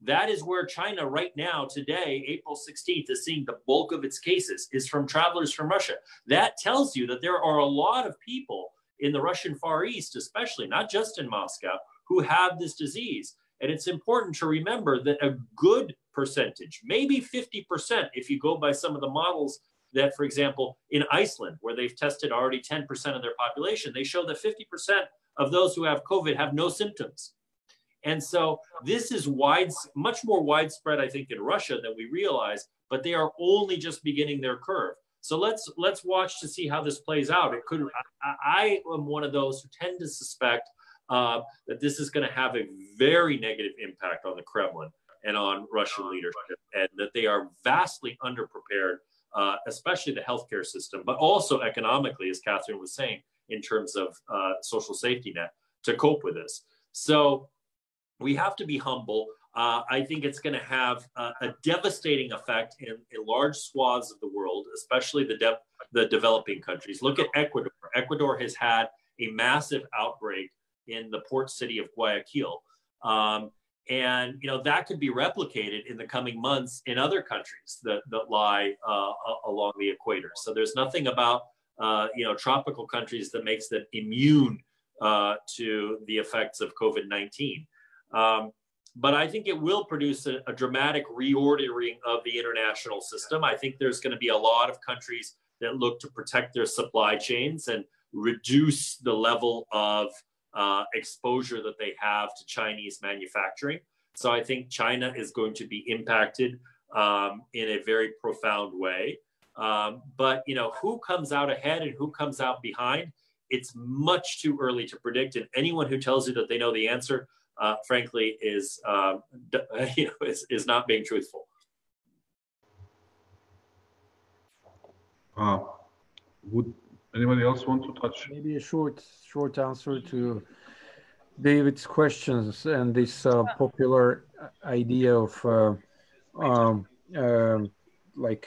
That is where China right now, today, April 16th, is seeing the bulk of its cases is from travelers from Russia. That tells you that there are a lot of people in the Russian Far East, especially, not just in Moscow, who have this disease. And it's important to remember that a good percentage, maybe 50%, if you go by some of the models that, for example, in Iceland, where they've tested already 10% of their population, they show that 50% of those who have COVID have no symptoms. And so this is much more widespread, I think, in Russia than we realize, but they are only just beginning their curve. So let's watch to see how this plays out. I am one of those who tend to suspect that this is going to have a very negative impact on the Kremlin and on Russian leadership, and that they are vastly underprepared, especially the healthcare system, but also economically, as Catherine was saying, in terms of social safety net, to cope with this. So we have to be humble. I think it's going to have a devastating effect in large swaths of the world, especially the developing countries. Look at Ecuador. Ecuador has had a massive outbreak in the port city of Guayaquil. And that could be replicated in the coming months in other countries that lie along the equator. So there's nothing about tropical countries that makes them immune to the effects of COVID-19. But I think it will produce a dramatic reordering of the international system. I think there's going to be a lot of countries that look to protect their supply chains and reduce the level of exposure that they have to Chinese manufacturing. So I think China is going to be impacted in a very profound way. But who comes out ahead and who comes out behind, it's much too early to predict. And anyone who tells you that they know the answer, frankly, is not being truthful. Would anybody else want to touch? Maybe a short answer to David's questions and this popular idea of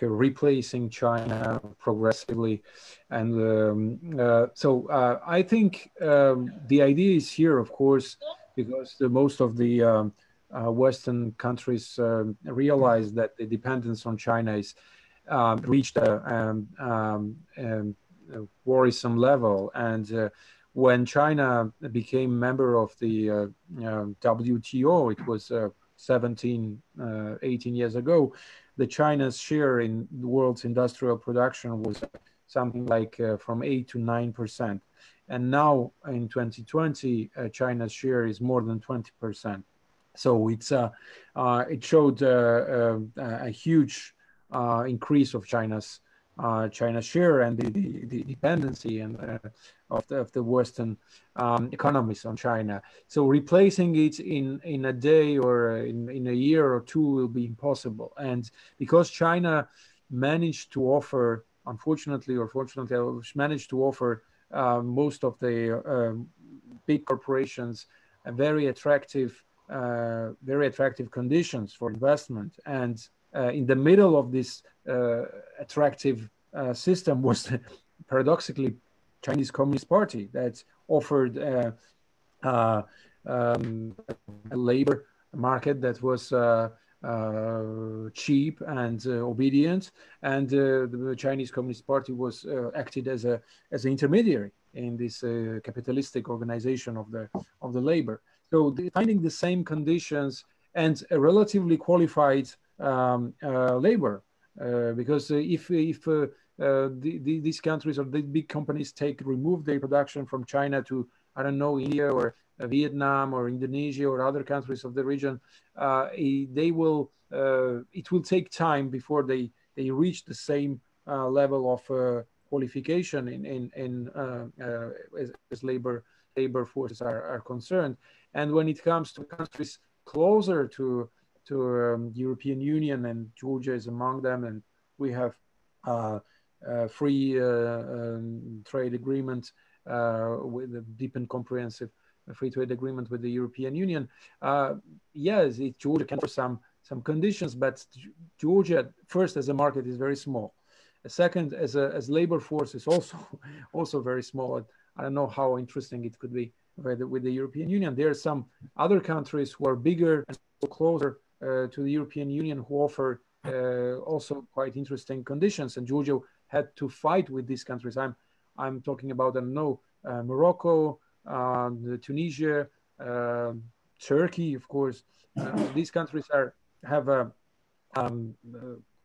replacing China progressively. And so I think the idea is here, of course, because most of the Western countries realize that the dependence on China is reached a worrisome level, and when China became member of the WTO, it was 17, 18 years ago, the China's share in the world's industrial production was something like from 8 to 9%. And now in 2020, China's share is more than 20%. So it's it showed a huge increase of China's share and the dependency and of the Western economies on China. So replacing it in a day or in a year or two will be impossible. And because China managed to offer, unfortunately or fortunately, managed to offer most of the big corporations a very attractive conditions for investment, and in the middle of this attractive system was paradoxically Chinese Communist Party that offered a labor market that was cheap and obedient, and the Chinese Communist Party was acted as an intermediary in this capitalistic organization of the labor. So finding the same conditions and a relatively qualified labor, because if these countries or the big companies remove their production from China to, I don't know, India or Vietnam or Indonesia or other countries of the region, it will take time before they reach the same level of qualification as labor forces are concerned. And when it comes to countries closer to European Union, and Georgia is among them, and we have free trade agreement with a deep and comprehensive free trade agreement with the European Union. Yes, Georgia can offer some conditions, but Georgia, first, as a market, is very small. Second, as labor force, is also very small. I don't know how interesting it could be with the European Union. There are some other countries who are bigger and closer to the European Union who offer also quite interesting conditions, and Georgia had to fight with these countries. I'm talking about, I don't know, Morocco, Tunisia, Turkey, of course. These countries have a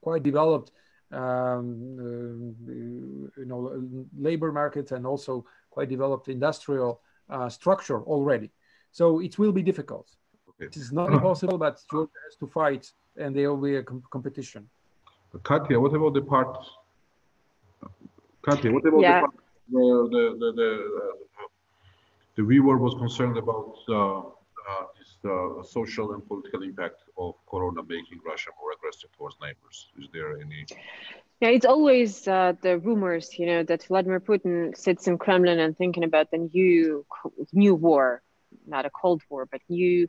quite developed labor markets and also quite developed industrial structure already. So it will be difficult. Okay. It is not impossible, but Georgia has to fight, and there will be a competition. Katya, what about the part? Katya, what about the part where the viewer was concerned about this social and political impact of Corona making Russia more aggressive towards neighbors? Is there any? Yeah, it's always the rumors, that Vladimir Putin sits in Kremlin and thinking about the new war, not a Cold War, but new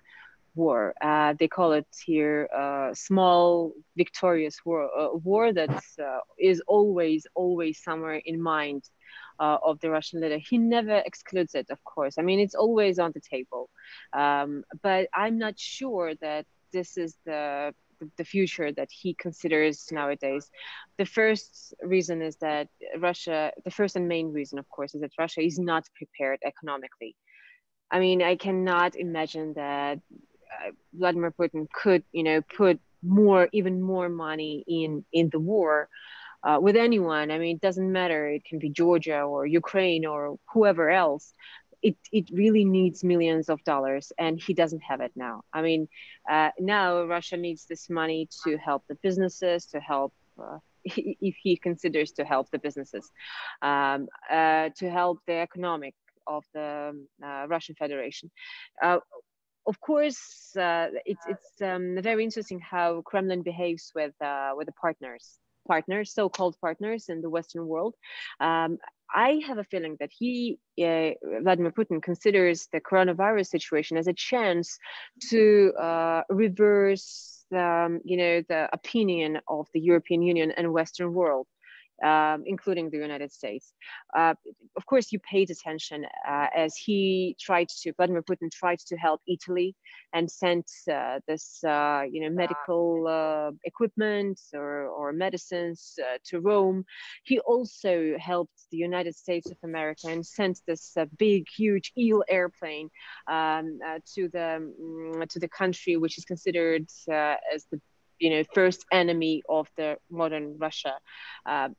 war. They call it here small victorious war, a war that is always somewhere in mind of the Russian leader. He never excludes it, of course. I mean, it's always on the table. But I'm not sure that this is the future that he considers nowadays. The first reason is that the first and main reason, of course, is that Russia is not prepared economically. I mean, I cannot imagine that Vladimir Putin could, put even more money in the war with anyone. I mean, it doesn't matter. It can be Georgia or Ukraine or whoever else. It really needs millions of dollars, and he doesn't have it now. I mean, now Russia needs this money to help the businesses, to help, if he considers to help the businesses, to help the economic of the Russian Federation. Of course, it's very interesting how Kremlin behaves with the partners, so-called partners in the Western world. I have a feeling that Vladimir Putin, considers the coronavirus situation as a chance to reverse the opinion of the European Union and Western world. including the United States. Of course, you paid attention as Vladimir Putin tried to help Italy and sent this, medical equipment or medicines to Rome. He also helped the United States of America and sent this big, huge eel airplane to the country, which is considered as the first enemy of the modern Russia,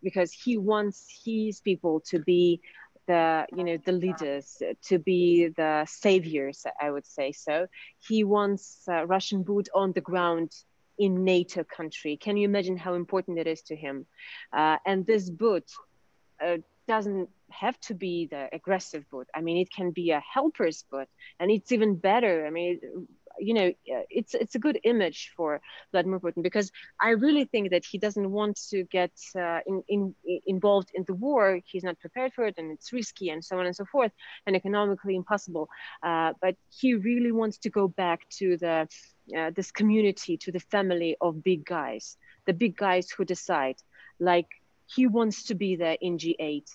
because he wants his people to be the leaders, to be the saviors, I would say so. He wants Russian boot on the ground in NATO country. Can you imagine how important it is to him? And this boot doesn't have to be the aggressive boot. I mean, it can be a helper's boot, and it's even better. I mean, it's a good image for Vladimir Putin, because I really think that he doesn't want to get involved in the war. He's not prepared for it, and it's risky, and so on and so forth, and economically impossible. But he really wants to go back to this community, to the family of big guys, the big guys who decide. Like, he wants to be there in G8.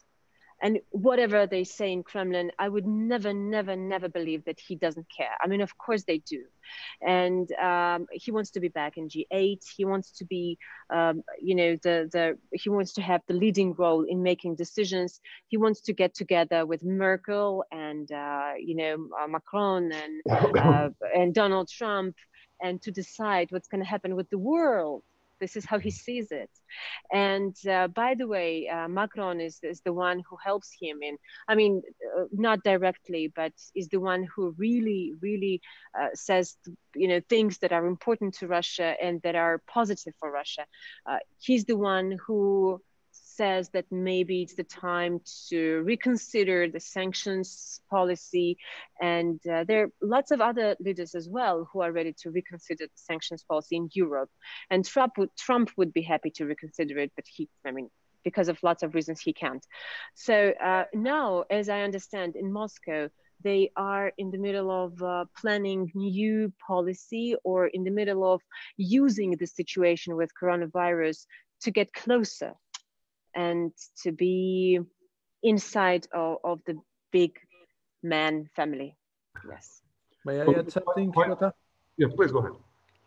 And whatever they say in Kremlin, I would never, never, never believe that he doesn't care. I mean, of course they do. And he wants to be back in G8. He wants to be, he wants to have the leading role in making decisions. He wants to get together with Merkel and, Macron and Donald Trump, and to decide what's going to happen with the world. This is how he sees it. And by the way, Macron is the one who helps him in, not directly, but is the one who really, really says, things that are important to Russia and that are positive for Russia. He's the one who says that maybe it's the time to reconsider the sanctions policy. And there are lots of other leaders as well who are ready to reconsider the sanctions policy in Europe. And Trump would be happy to reconsider it, but because of lots of reasons, he can't. So now, as I understand, in Moscow, they are in the middle of planning new policy, or in the middle of using the situation with coronavirus to get closer and to be inside of the big man family. Yes. May I add something, Shota? Yeah, please go ahead.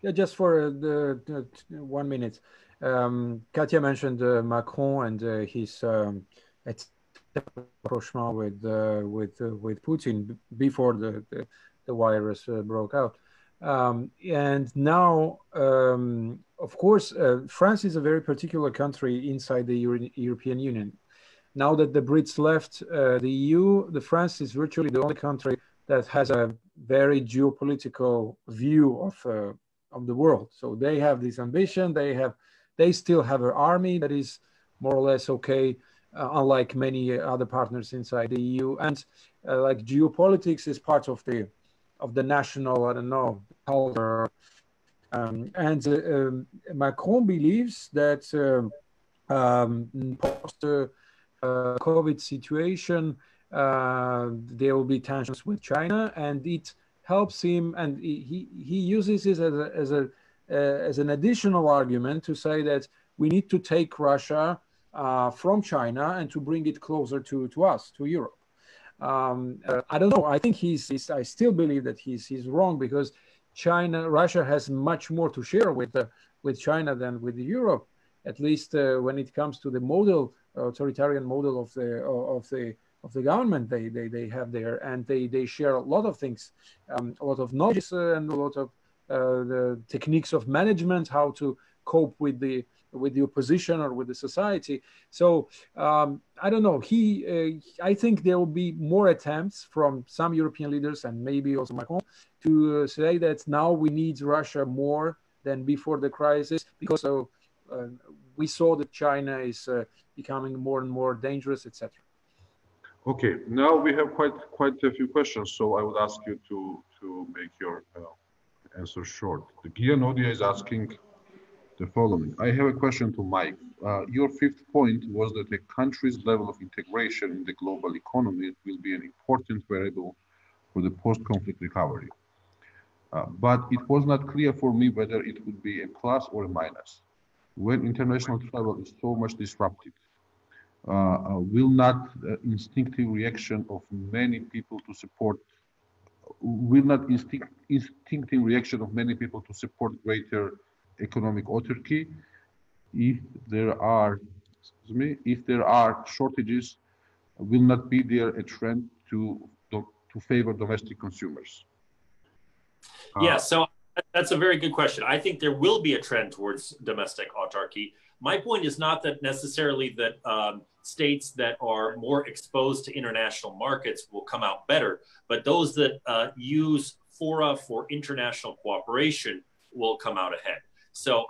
Yeah, just for the 1 minute. Katya mentioned Macron and his rapprochement with Putin before the virus broke out. And now, of course, France is a very particular country inside the European Union. Now that the Brits left the EU, France is virtually the only country that has a very geopolitical view of the world. So they have this ambition. They still have an army that is more or less okay, unlike many other partners inside the EU. And like geopolitics is part of the national, I don't know, culture. And Macron believes that post COVID situation, there will be tensions with China, and it helps him. And he uses this as an additional argument to say that we need to take Russia from China and to bring it closer to us, to Europe. I don't know. I think I still believe that he's wrong, because Russia has much more to share with China than with Europe, at least when it comes to the authoritarian model of the government they have there, and they share a lot of things, a lot of knowledge and a lot of the techniques of management, how to cope with the opposition or with the society. So I don't know. I think there will be more attempts from some European leaders, and maybe also Macron, to say that now we need Russia more than before the crisis, because we saw that China is becoming more and more dangerous, etc. Okay, now we have quite a few questions, so I would ask you to make your answer short. The Gia Nodia is asking the following. I have a question to Mike. Your fifth point was that a country's level of integration in the global economy will be an important variable for the post-conflict recovery. But it was not clear for me whether it would be a plus or a minus when international travel is so much disrupted. will not instinctive reaction of many people to support will not instinctive reaction of many people to support greater economic autarky if there are shortages, will not be there a trend to favor domestic consumers? Yeah, so that's a very good question. I think there will be a trend towards domestic autarky. My point is not that necessarily that states that are more exposed to international markets will come out better, but those that use fora for international cooperation will come out ahead. So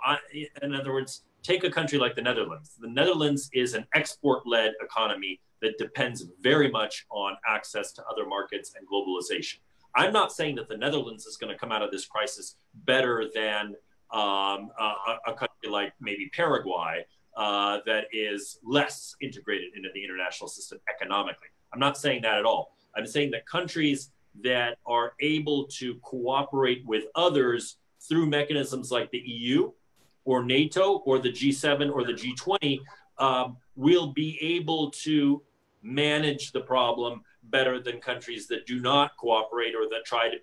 in other words, take a country like the Netherlands. The Netherlands is an export-led economy that depends very much on access to other markets and globalization. I'm not saying that the Netherlands is going to come out of this crisis better than a country like maybe Paraguay that is less integrated into the international system economically. I'm not saying that at all. I'm saying that countries that are able to cooperate with others through mechanisms like the EU or NATO or the G7 or the G20 will be able to manage the problem better than countries that do not cooperate or that try to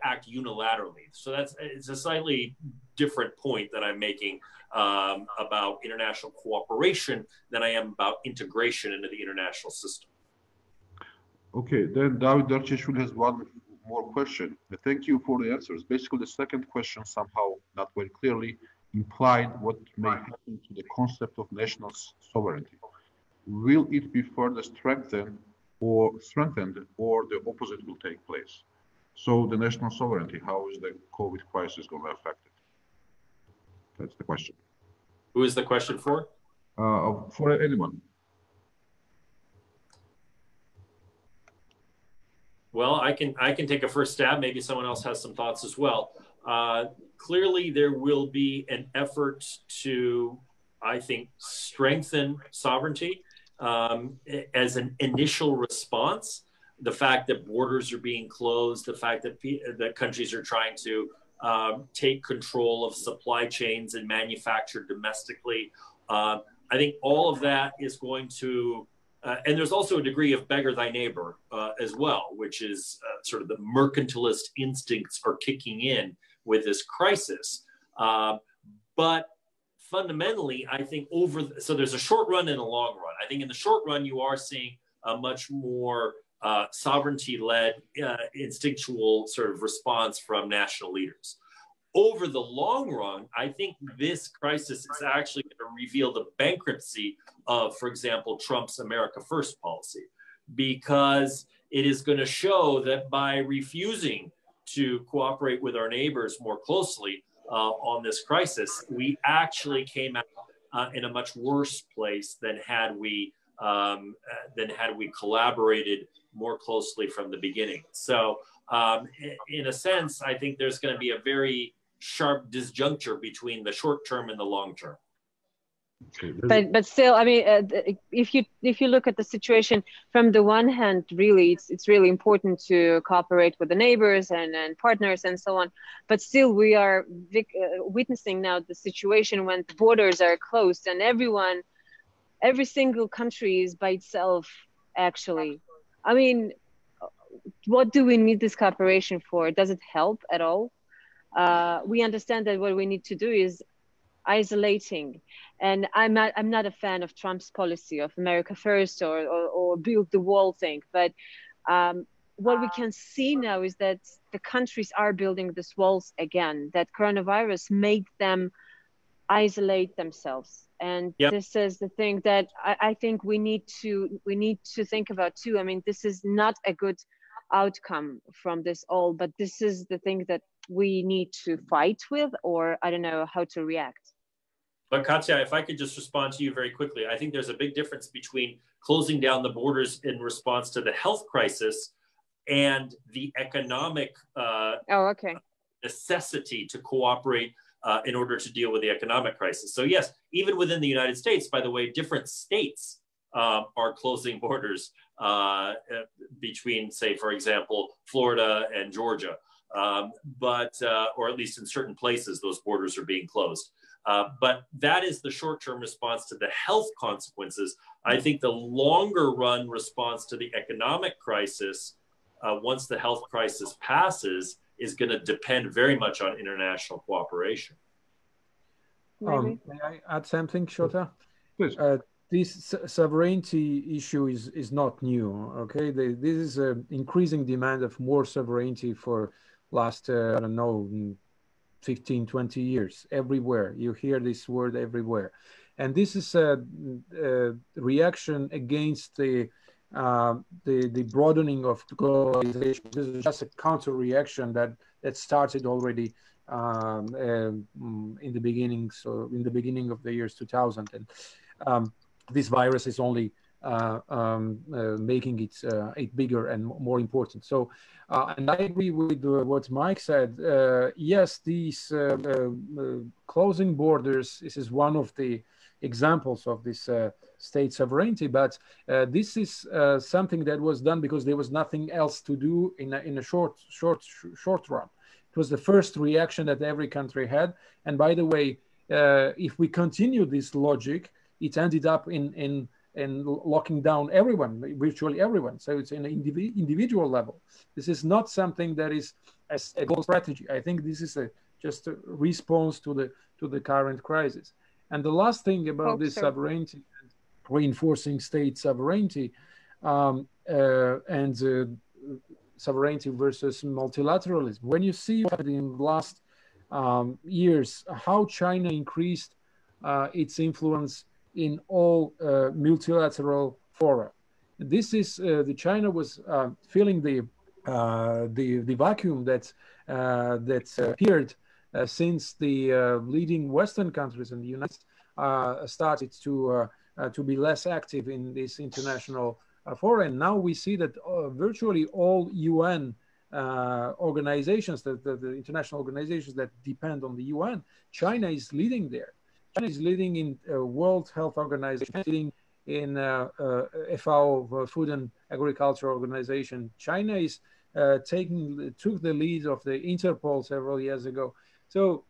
act unilaterally. So it's a slightly different point that I'm making about international cooperation than I am about integration into the international system. Okay, then David Darcheshvili has one more question. Thank you for the answers. Basically, the second question somehow not very clearly implied what may happen to the concept of national sovereignty. Will it be further strengthened or the opposite will take place? So the national sovereignty, how is the COVID crisis going to affect it? That's the question. Who is the question for? For anyone. Well, I can take a first stab. Maybe someone else has some thoughts as well. Clearly, there will be an effort to, I think, strengthen sovereignty as an initial response. The fact that borders are being closed, the fact that countries are trying to take control of supply chains and manufacture domestically. I think all of that is going to, and there's also a degree of beggar thy neighbor as well, which is sort of the mercantilist instincts are kicking in with this crisis. But fundamentally, I think so there's a short run and a long run. I think in the short run, you are seeing a much more sovereignty-led, instinctual sort of response from national leaders. Over the long run, I think this crisis is actually going to reveal the bankruptcy of, for example, Trump's America First policy, because it is going to show that by refusing to cooperate with our neighbors more closely on this crisis, we actually came out in a much worse place than had we collaborated more closely from the beginning. So in a sense, I think there's going to be a very sharp disjuncture between the short term and the long term. But still, I mean, if you look at the situation from the one hand, really, it's really important to cooperate with the neighbors and partners and so on. But still, we are witnessing now the situation when the borders are closed and every single country is by itself, actually. I mean, what do we need this cooperation for? Does it help at all? We understand that what we need to do is isolating. And I'm not a fan of Trump's policy of America First or build the wall thing. But what we can see now is that the countries are building these walls again, that coronavirus made them isolate themselves. And this is the thing that I think we need to think about too. I mean, this is not a good outcome from this all, but this is the thing that we need to fight with, or I don't know how to react. But Katya, if I could just respond to you very quickly, I think there's a big difference between closing down the borders in response to the health crisis and the economic necessity to cooperate in order to deal with the economic crisis. So yes, even within the United States, by the way, different states are closing borders between, say, for example, Florida and Georgia. Or at least in certain places, those borders are being closed. But that is the short-term response to the health consequences. I think the longer-run response to the economic crisis, once the health crisis passes, is going to depend very much on international cooperation. May I add something, Shota? Please. This sovereignty issue is not new. Okay, this is an increasing demand of more sovereignty for last I don't know 15, 20 years. Everywhere you hear this word everywhere, and this is a reaction against the broadening of globalization. This is just a counter reaction that started already in the beginning. So in the beginning of the years 2000, and this virus is only making it bigger and more important. So, and I agree with what Mike said. Yes, these closing borders. This is one of the examples of this state sovereignty, but this is something that was done because there was nothing else to do in a short run. It was the first reaction that every country had. And by the way, if we continue this logic, it ended up in locking down everyone, virtually everyone. So it's in an individual level. This is not something that is a global strategy. I think this is just a response to the current crisis. And the last thing about this sovereignty, reinforcing state sovereignty, and sovereignty versus multilateralism. When you see what in the last years, how China increased its influence in all multilateral fora. This is the China was filling the vacuum that appeared since the leading Western countries and the United States started to be less active in this international fora. And now we see that virtually all UN organizations, the international organizations that depend on the UN, China is leading there. China is leading in World Health Organization, leading in FAO, Food and Agriculture Organization. China is took the lead of the Interpol several years ago. So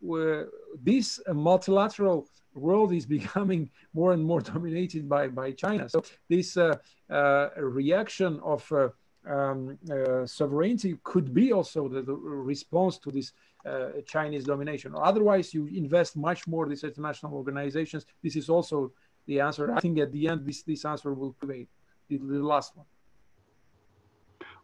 this multilateral world is becoming more and more dominated by China. So this reaction of sovereignty could be also the response to this Chinese domination. Otherwise, you invest much more in these international organizations. This is also the answer. I think at the end, this answer will prevail, the last one.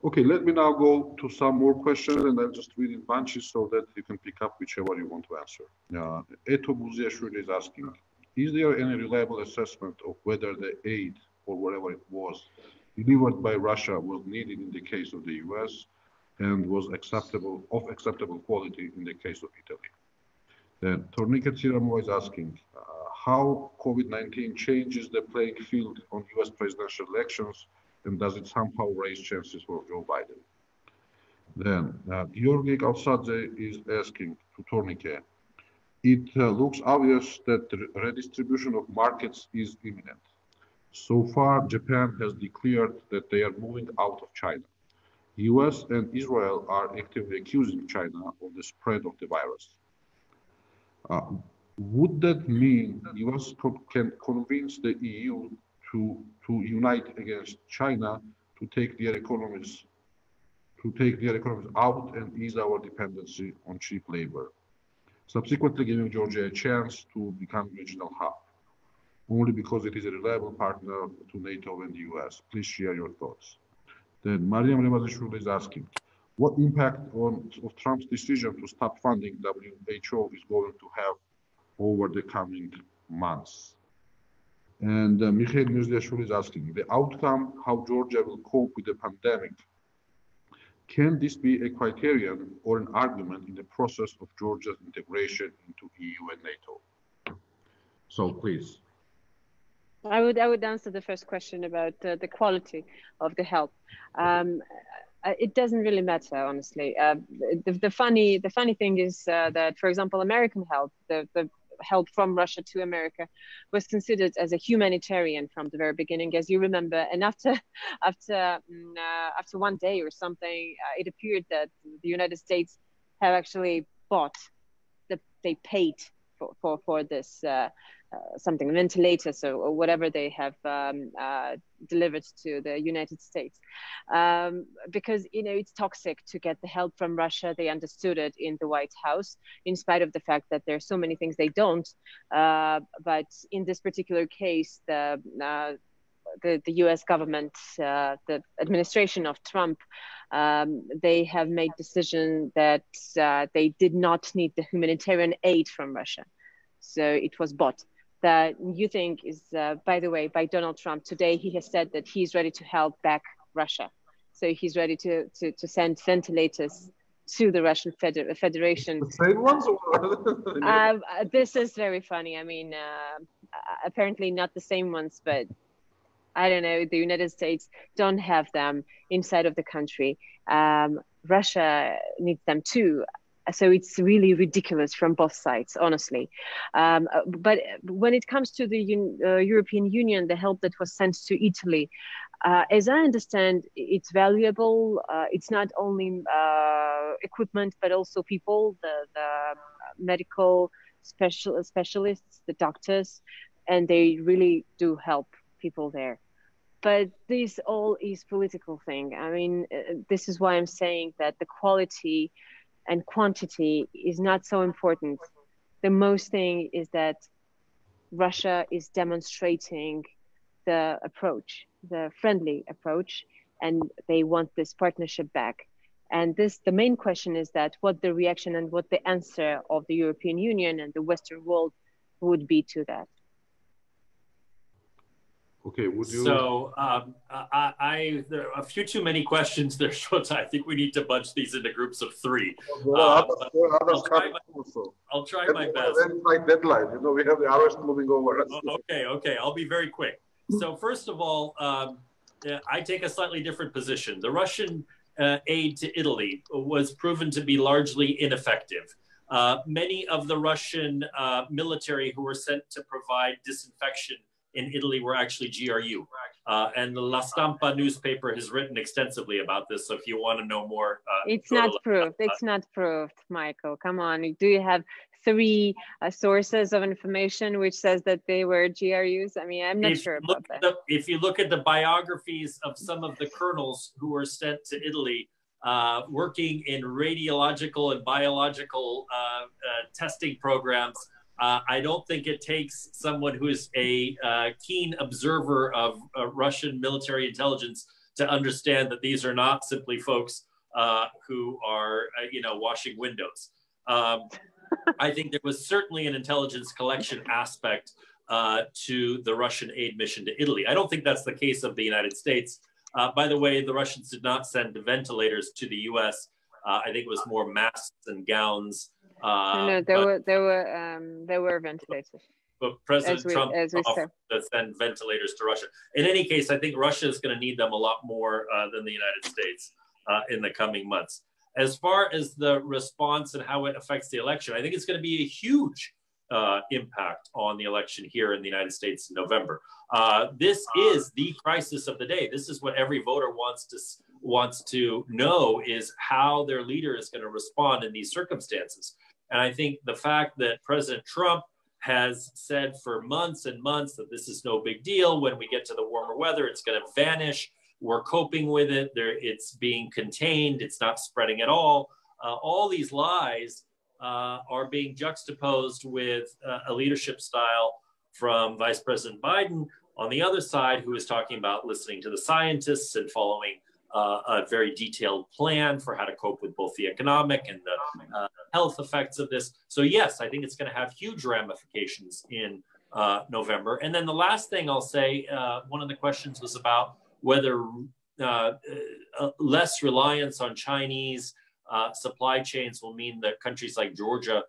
Okay, let me now go to some more questions, and I'll just read in bunches so that you can pick up whichever you want to answer. Shota Utiashvili is asking, is there any reliable assessment of whether the aid, or whatever it was, delivered by Russia was needed in the case of the US and was acceptable quality in the case of Italy? Then Thornike is asking how COVID-19 changes the playing field on US presidential elections, and does it somehow raise chances for Joe Biden? Then Gordadze is asking to Thornike, it looks obvious that the redistribution of markets is imminent. So far, Japan has declared that they are moving out of China. US and Israel are actively accusing China of the spread of the virus. Would that mean US can convince the EU to unite against China to take their economies out and ease our dependency on cheap labor, subsequently giving Georgia a chance to become regional hub, only because it is a reliable partner to NATO and the US? Please share your thoughts. Then Mariam Remazishvili is asking, what impact of Trump's decision to stop funding WHO is going to have over the coming months? And Mikhail Mirziashvili is asking, the outcome, how Georgia will cope with the pandemic, can this be a criterion or an argument in the process of Georgia's integration into EU and NATO? So please. I would answer the first question about the quality of the help. It doesn't really matter, honestly. The funny thing is that, for example, American help, the help from Russia to America, was considered as a humanitarian from the very beginning, as you remember. And after 1 day or something, it appeared that the United States have actually they paid for this something, ventilators or whatever they have delivered to the United States, because it's toxic to get the help from Russia. They understood it in the White House, in spite of the fact that there's so many things they don't. But in this particular case, the U.S. government, the administration of Trump, they have made decision that they did not need the humanitarian aid from Russia. So it was bought. The new thing is, by the way, by Donald Trump. Today, he has said that he's ready to help back Russia. So he's ready to send ventilators to the Russian Federation. The same ones? This is very funny. I mean, apparently not the same ones, but I don't know, the United States don't have them inside of the country. Russia needs them too. So it's really ridiculous from both sides, honestly. But when it comes to the European Union, the help that was sent to Italy, as I understand, it's valuable. It's not only equipment, but also people, the medical specialists, the doctors, and they really do help people there. But this all is political thing. I mean, this is why I'm saying that the quality and quantity is not so important. The most thing is that Russia is demonstrating the approach, the friendly approach, and they want this partnership back. And the main question is that what the reaction and what the answer of the European Union and the Western world would be to that. Okay, would you? So there are a few too many questions there, Shota. I think we need to bunch these into groups of 3. I'll try my best. Like deadline, we have the hours moving over. Okay, I'll be very quick. So first of all, I take a slightly different position. The Russian aid to Italy was proven to be largely ineffective. Many of the Russian military who were sent to provide disinfection in Italy were actually GRU. And the La Stampa newspaper has written extensively about this. So if you want to know more. It's not proved. It's not proved, Michael. Come on. Do you have 3 sources of information which says that they were GRUs? I mean, I'm not sure about that. If you look at the biographies of some of the colonels who were sent to Italy, working in radiological and biological testing programs, I don't think it takes someone who is a keen observer of Russian military intelligence to understand that these are not simply folks who are, washing windows. I think there was certainly an intelligence collection aspect to the Russian aid mission to Italy. I don't think that's the case of the United States. By the way, the Russians did not send ventilators to the U.S. I think it was more masks and gowns. No, there were ventilators. But President Trump offered to send ventilators to Russia. In any case, I think Russia is going to need them a lot more than the United States in the coming months. As far as the response and how it affects the election, I think it's going to be a huge impact on the election here in the United States in November. This is the crisis of the day. This is what every voter wants to know, is how their leader is going to respond in these circumstances. And I think the fact that President Trump has said for months and months that this is no big deal. When we get to the warmer weather, it's going to vanish. We're coping with it. It's being contained. It's not spreading at all. All these lies are being juxtaposed with a leadership style from Vice President Biden on the other side, who is talking about listening to the scientists and following a very detailed plan for how to cope with both the economic and the health effects of this. So yes, I think it's going to have huge ramifications in November. And then the last thing I'll say, one of the questions was about whether less reliance on Chinese supply chains will mean that countries like Georgia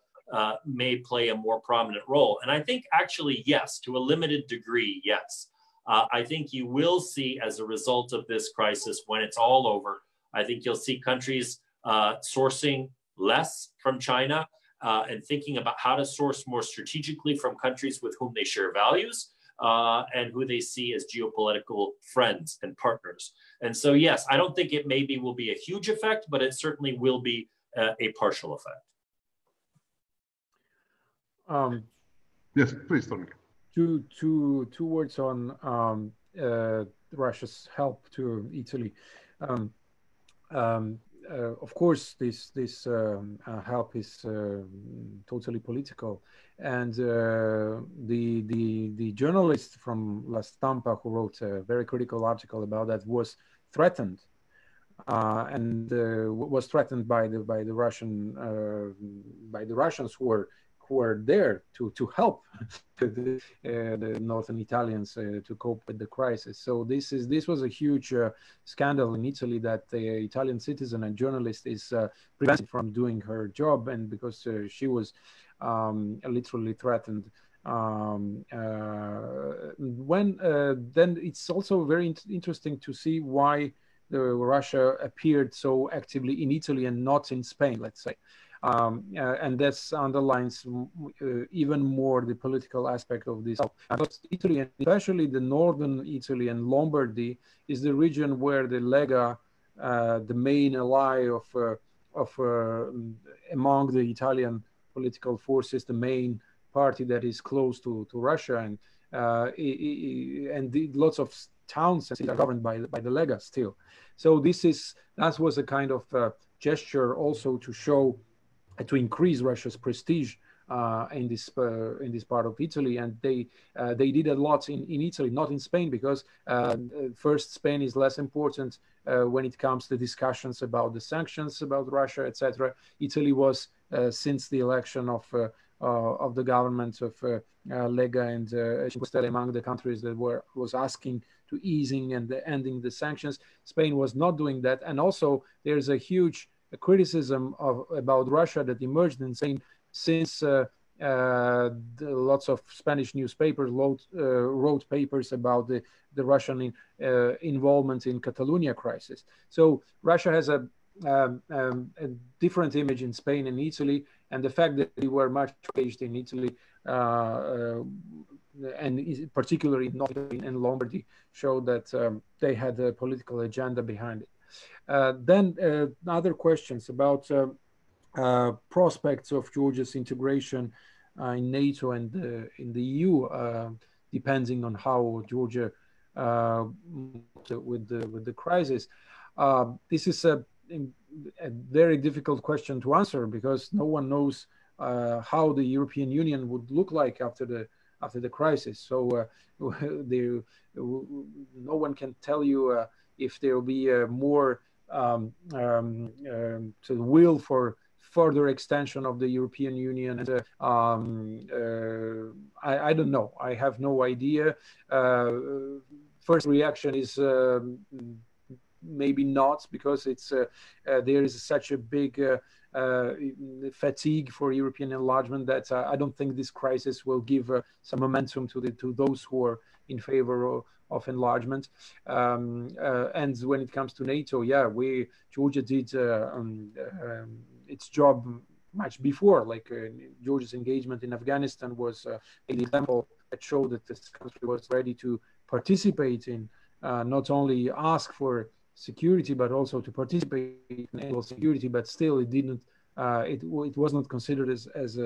may play a more prominent role. And I think actually, yes, to a limited degree, yes. I think you will see, as a result of this crisis, when it's all over, I think you'll see countries sourcing less from China and thinking about how to source more strategically from countries with whom they share values and who they see as geopolitical friends and partners. And so, yes, I don't think it maybe will be a huge effect, but it certainly will be a partial effect. Yes, please, Thornike. Two words on Russia's help to Italy. Of course, this help is totally political, and the journalist from La Stampa who wrote a very critical article about that was threatened, and was threatened by the Russians who were there to help the northern Italians to cope with the crisis. So this was a huge scandal in Italy, that the Italian citizen and journalist is prevented from doing her job, and because she was literally threatened. Then it's also very interesting to see why Russia appeared so actively in Italy and not in Spain, let's say. And that underlines even more the political aspect of this. Because Italy, and especially the northern Italy and Lombardy, is the region where the Lega, the main ally of among the Italian political forces, the main party that is close to Russia, and lots of towns are governed by the Lega still. So that was a kind of gesture also to show, to increase Russia's prestige in this part of Italy, and they did a lot in Italy, not in Spain, because first, Spain is less important when it comes to discussions about the sanctions about Russia, etc. Italy was since the election of the government of Lega and Cinque Stelle among the countries that was asking to easing and ending the sanctions. Spain was not doing that, and also there's a huge criticism about Russia that emerged in Spain since lots of Spanish newspapers wrote papers about the Russian involvement in Catalonia crisis. So Russia has a different image in Spain and Italy, and the fact that they were much engaged in Italy and particularly in Lombardy showed that they had a political agenda behind it. Then other questions about prospects of Georgia's integration in NATO and in the EU, depending on how Georgia with the crisis. This is a very difficult question to answer, because no one knows how the European Union would look like after the crisis. So no one can tell you if there will be more will for further extension of the European Union. I don't know. I have no idea. First reaction is maybe not, because it's there is such a big fatigue for European enlargement that I don't think this crisis will give some momentum to those who are in favor of enlargement. And when it comes to NATO, yeah, Georgia did its job much before. Like Georgia's engagement in Afghanistan was an example that showed that this country was ready to participate in, not only ask for security, but also to participate in national security. But still, it didn't. It was not considered as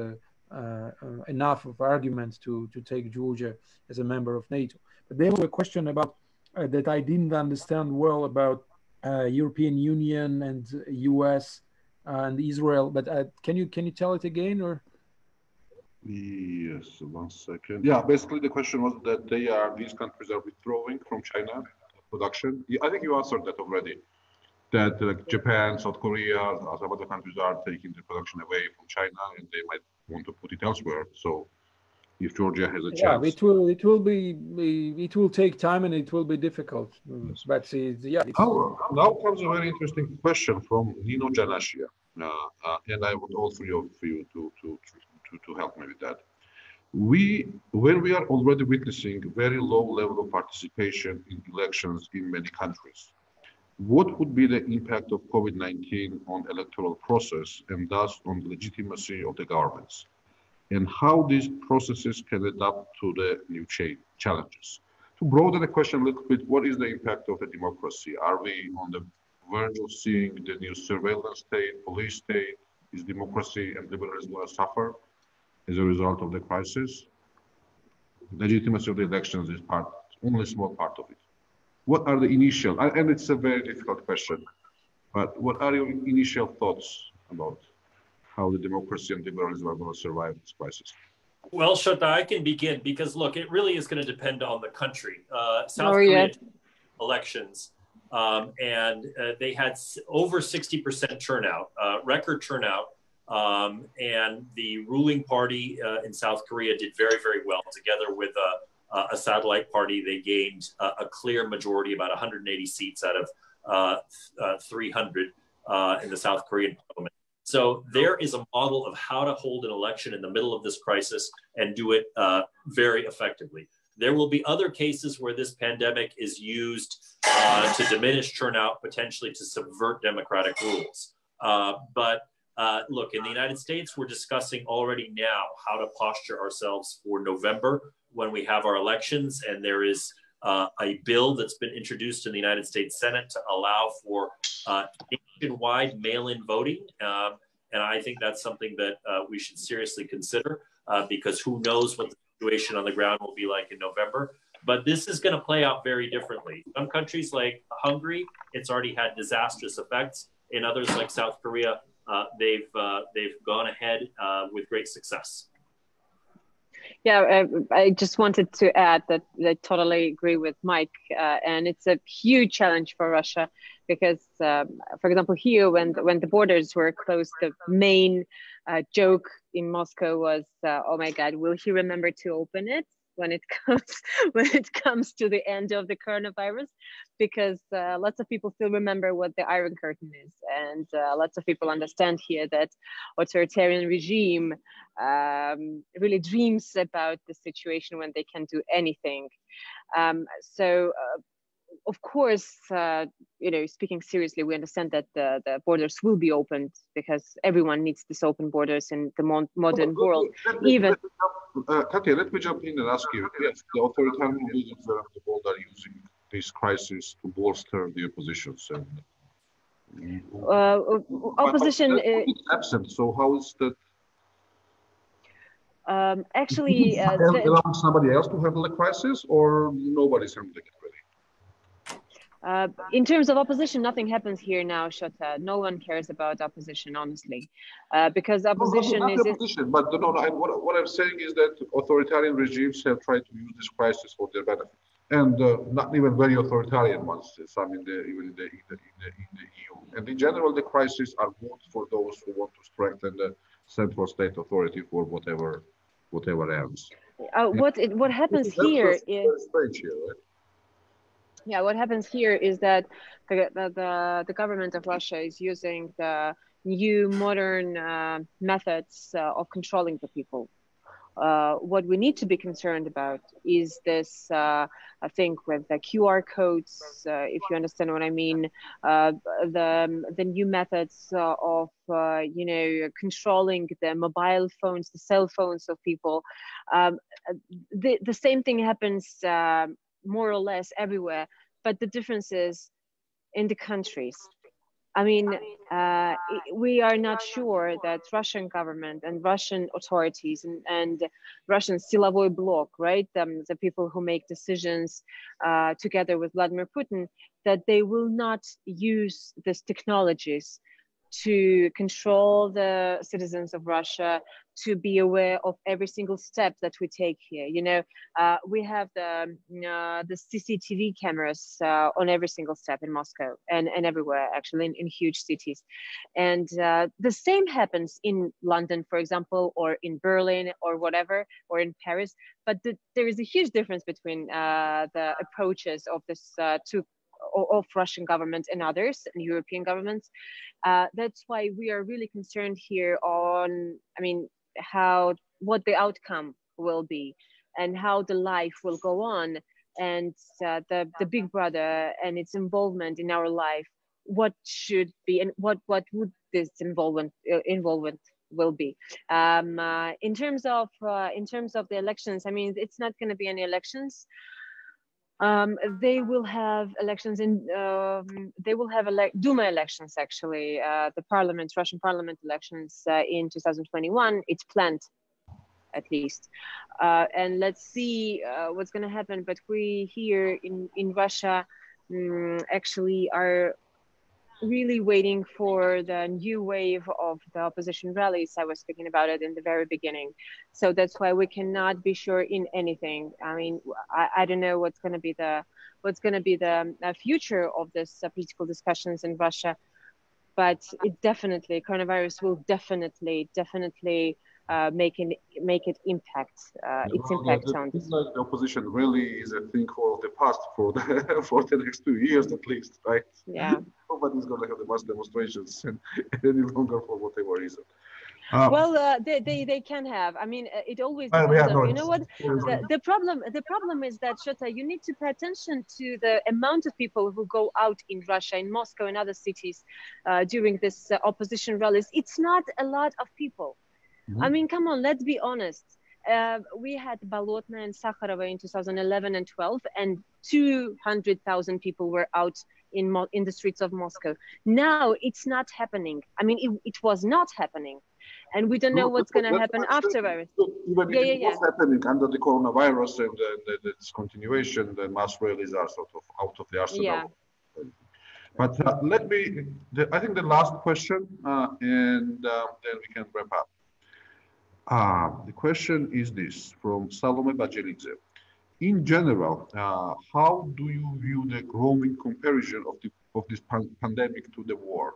enough of argument to take Georgia as a member of NATO. But there was a question about that I didn't understand well about European Union and US and Israel. But can you tell it again, or? Yes, 1 second. Yeah, basically the question was that these countries are withdrawing from China production. I think you answered that already. That Japan, South Korea, some other countries are taking the production away from China, and they might want to put it elsewhere. So, if Georgia has a chance, it will take time and it will be difficult. Yes. But yeah. Now comes a very interesting question from Nino Janashia, and I want all three of you to help me with that. When we are already witnessing very low level of participation in elections in many countries, what would be the impact of COVID-19 on electoral process and thus on the legitimacy of the governments, and how these processes can adapt to the new challenges? To broaden the question a little bit, what is the impact of a democracy? Are we on the verge of seeing the new surveillance state, police state? Is democracy and liberalism going to suffer? as a result of the crisis. Legitimacy of the elections is only a small part of it. What are the initial, and it's a very difficult question, but what are your initial thoughts about how the democracy and liberalism are going to survive this crisis? Well, Shota, I can begin because look, it really is going to depend on the country. South Korea elections, and they had over 60% turnout, record turnout, and the ruling party in South Korea did very, very well. Together with a satellite party, they gained a clear majority, about 180 seats out of 300 in the South Korean parliament. So there is a model of how to hold an election in the middle of this crisis and do it very effectively. There will be other cases where this pandemic is used to diminish turnout, potentially to subvert democratic rules. But look, in the United States, we're discussing already now how to posture ourselves for November when we have our elections, and there is a bill that's been introduced in the United States Senate to allow for nationwide mail-in voting. And I think that's something that we should seriously consider because who knows what the situation on the ground will be like in November. But this is going to play out very differently. Some countries like Hungary, it's already had disastrous effects. In others like South Korea, they've gone ahead with great success. Yeah, I just wanted to add that I totally agree with Mike, and it's a huge challenge for Russia because, for example, here when the borders were closed, the main joke in Moscow was, "Oh my God, will he remember to open it when it comes to the end of the coronavirus?" Because lots of people still remember what the Iron Curtain is, and lots of people understand here that authoritarian regime really dreams about the situation when they can do anything. So of course, speaking seriously, we understand that the borders will be opened because everyone needs these open borders in the modern world. Katya, let me jump in and ask you. Yes, the authoritarian leaders around the world are using this crisis to bolster the oppositions. And opposition is absent. So how is that? Actually, allowing somebody else to handle the crisis, or nobody's handling it really? In terms of opposition, nothing happens here now, Shota. No one cares about opposition, honestly, because opposition is opposition. But what I'm saying is that authoritarian regimes have tried to use this crisis for their benefit, and not even very authoritarian ones. Some even in the EU. And in general, the crises are good for those who want to strengthen the central state authority for whatever ends. What happens here is strange here, right? Yeah, what happens here is that the government of Russia is using the new modern methods of controlling the people. What we need to be concerned about is this thing with the QR codes, if you understand what I mean, the new methods of controlling the mobile phones, the cell phones of people. The same thing happens more or less everywhere, but the difference is in the countries. I mean, we are not sure that Russian government and Russian authorities and Russian Silovoy bloc, right, the people who make decisions together with Vladimir Putin, that they will not use these technologies to control the citizens of Russia, to be aware of every single step that we take here. We have the CCTV cameras on every single step in Moscow and everywhere, actually, in huge cities. And the same happens in London, for example, or in Berlin or whatever, or in Paris. But there is a huge difference between the approaches of this two of Russian government and others, and European governments. That's why we are really concerned here on, what the outcome will be and how the life will go on, and the Big Brother and its involvement in our life. What should be and what would this involvement will be. In terms of the elections, it's not going to be any elections. They will have elections Duma elections, actually, the Russian parliament elections in 2021. It's planned. at least. And let's see what's going to happen. But we here in Russia actually are really waiting for the new wave of the opposition rallies. I was speaking about it in the very beginning. So that's why we cannot be sure in anything. I mean, I don't know what's going to be the future of this political discussions in Russia, but it definitely, coronavirus will definitely make it impact its impact on this. The opposition really is a thing for the past, for the for the next 2 years at least, right? Yeah. Nobody's going to have the mass demonstrations any longer for whatever reason. Well, they can have. I mean, it always depends on, you know what, the problem is that, Shota, you need to pay attention to the amount of people who go out in Russia, in Moscow and other cities during this opposition rallies. It's not a lot of people. I mean, come on, let's be honest. We had Bolotnaya and Sakharova in 2011 and 12, and 200,000 people were out in the streets of Moscow. Now it's not happening. I mean, it was not happening. And we don't know what's going to happen afterwards. Even if it was happening under the coronavirus and the discontinuation, the mass rallies are sort of out of the arsenal. Yeah. But I think the last question, and then we can wrap up. The question is this, from Salome Bajelidze. In general, how do you view the growing comparison of this pandemic to the war?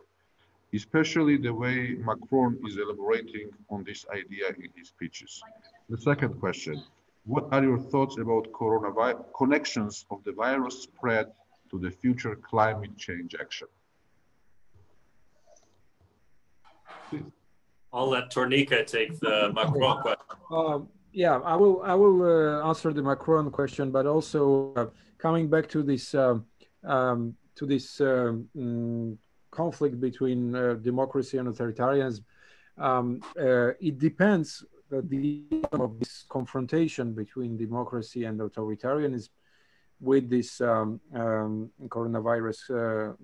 Especially the way Macron is elaborating on this idea in his speeches. The second question, what are your thoughts about connections of the virus spread to the future climate change action? Please. I'll let Thornike take the Macron question. Yeah, I will answer the Macron question, but also coming back to this conflict between democracy and authoritarianism. It depends of this confrontation between democracy and authoritarianism with this coronavirus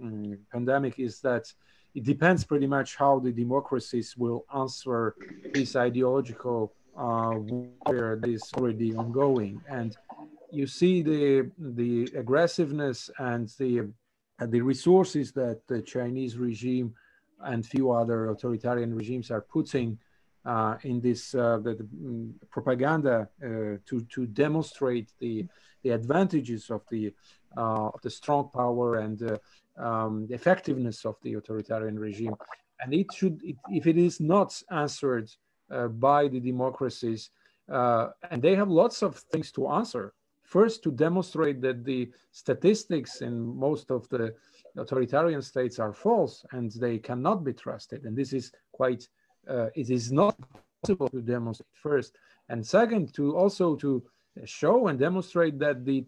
pandemic is that it depends pretty much how the democracies will answer this ideological warfare that is already ongoing. And you see the aggressiveness and the resources that the Chinese regime and few other authoritarian regimes are putting in this propaganda to demonstrate the advantages of the strong power and the effectiveness of the authoritarian regime. And if it is not answered by the democracies, and they have lots of things to answer. First, to demonstrate that the statistics in most of the authoritarian states are false and they cannot be trusted. And this is quite, it is not possible to demonstrate first. And second, to show and demonstrate that the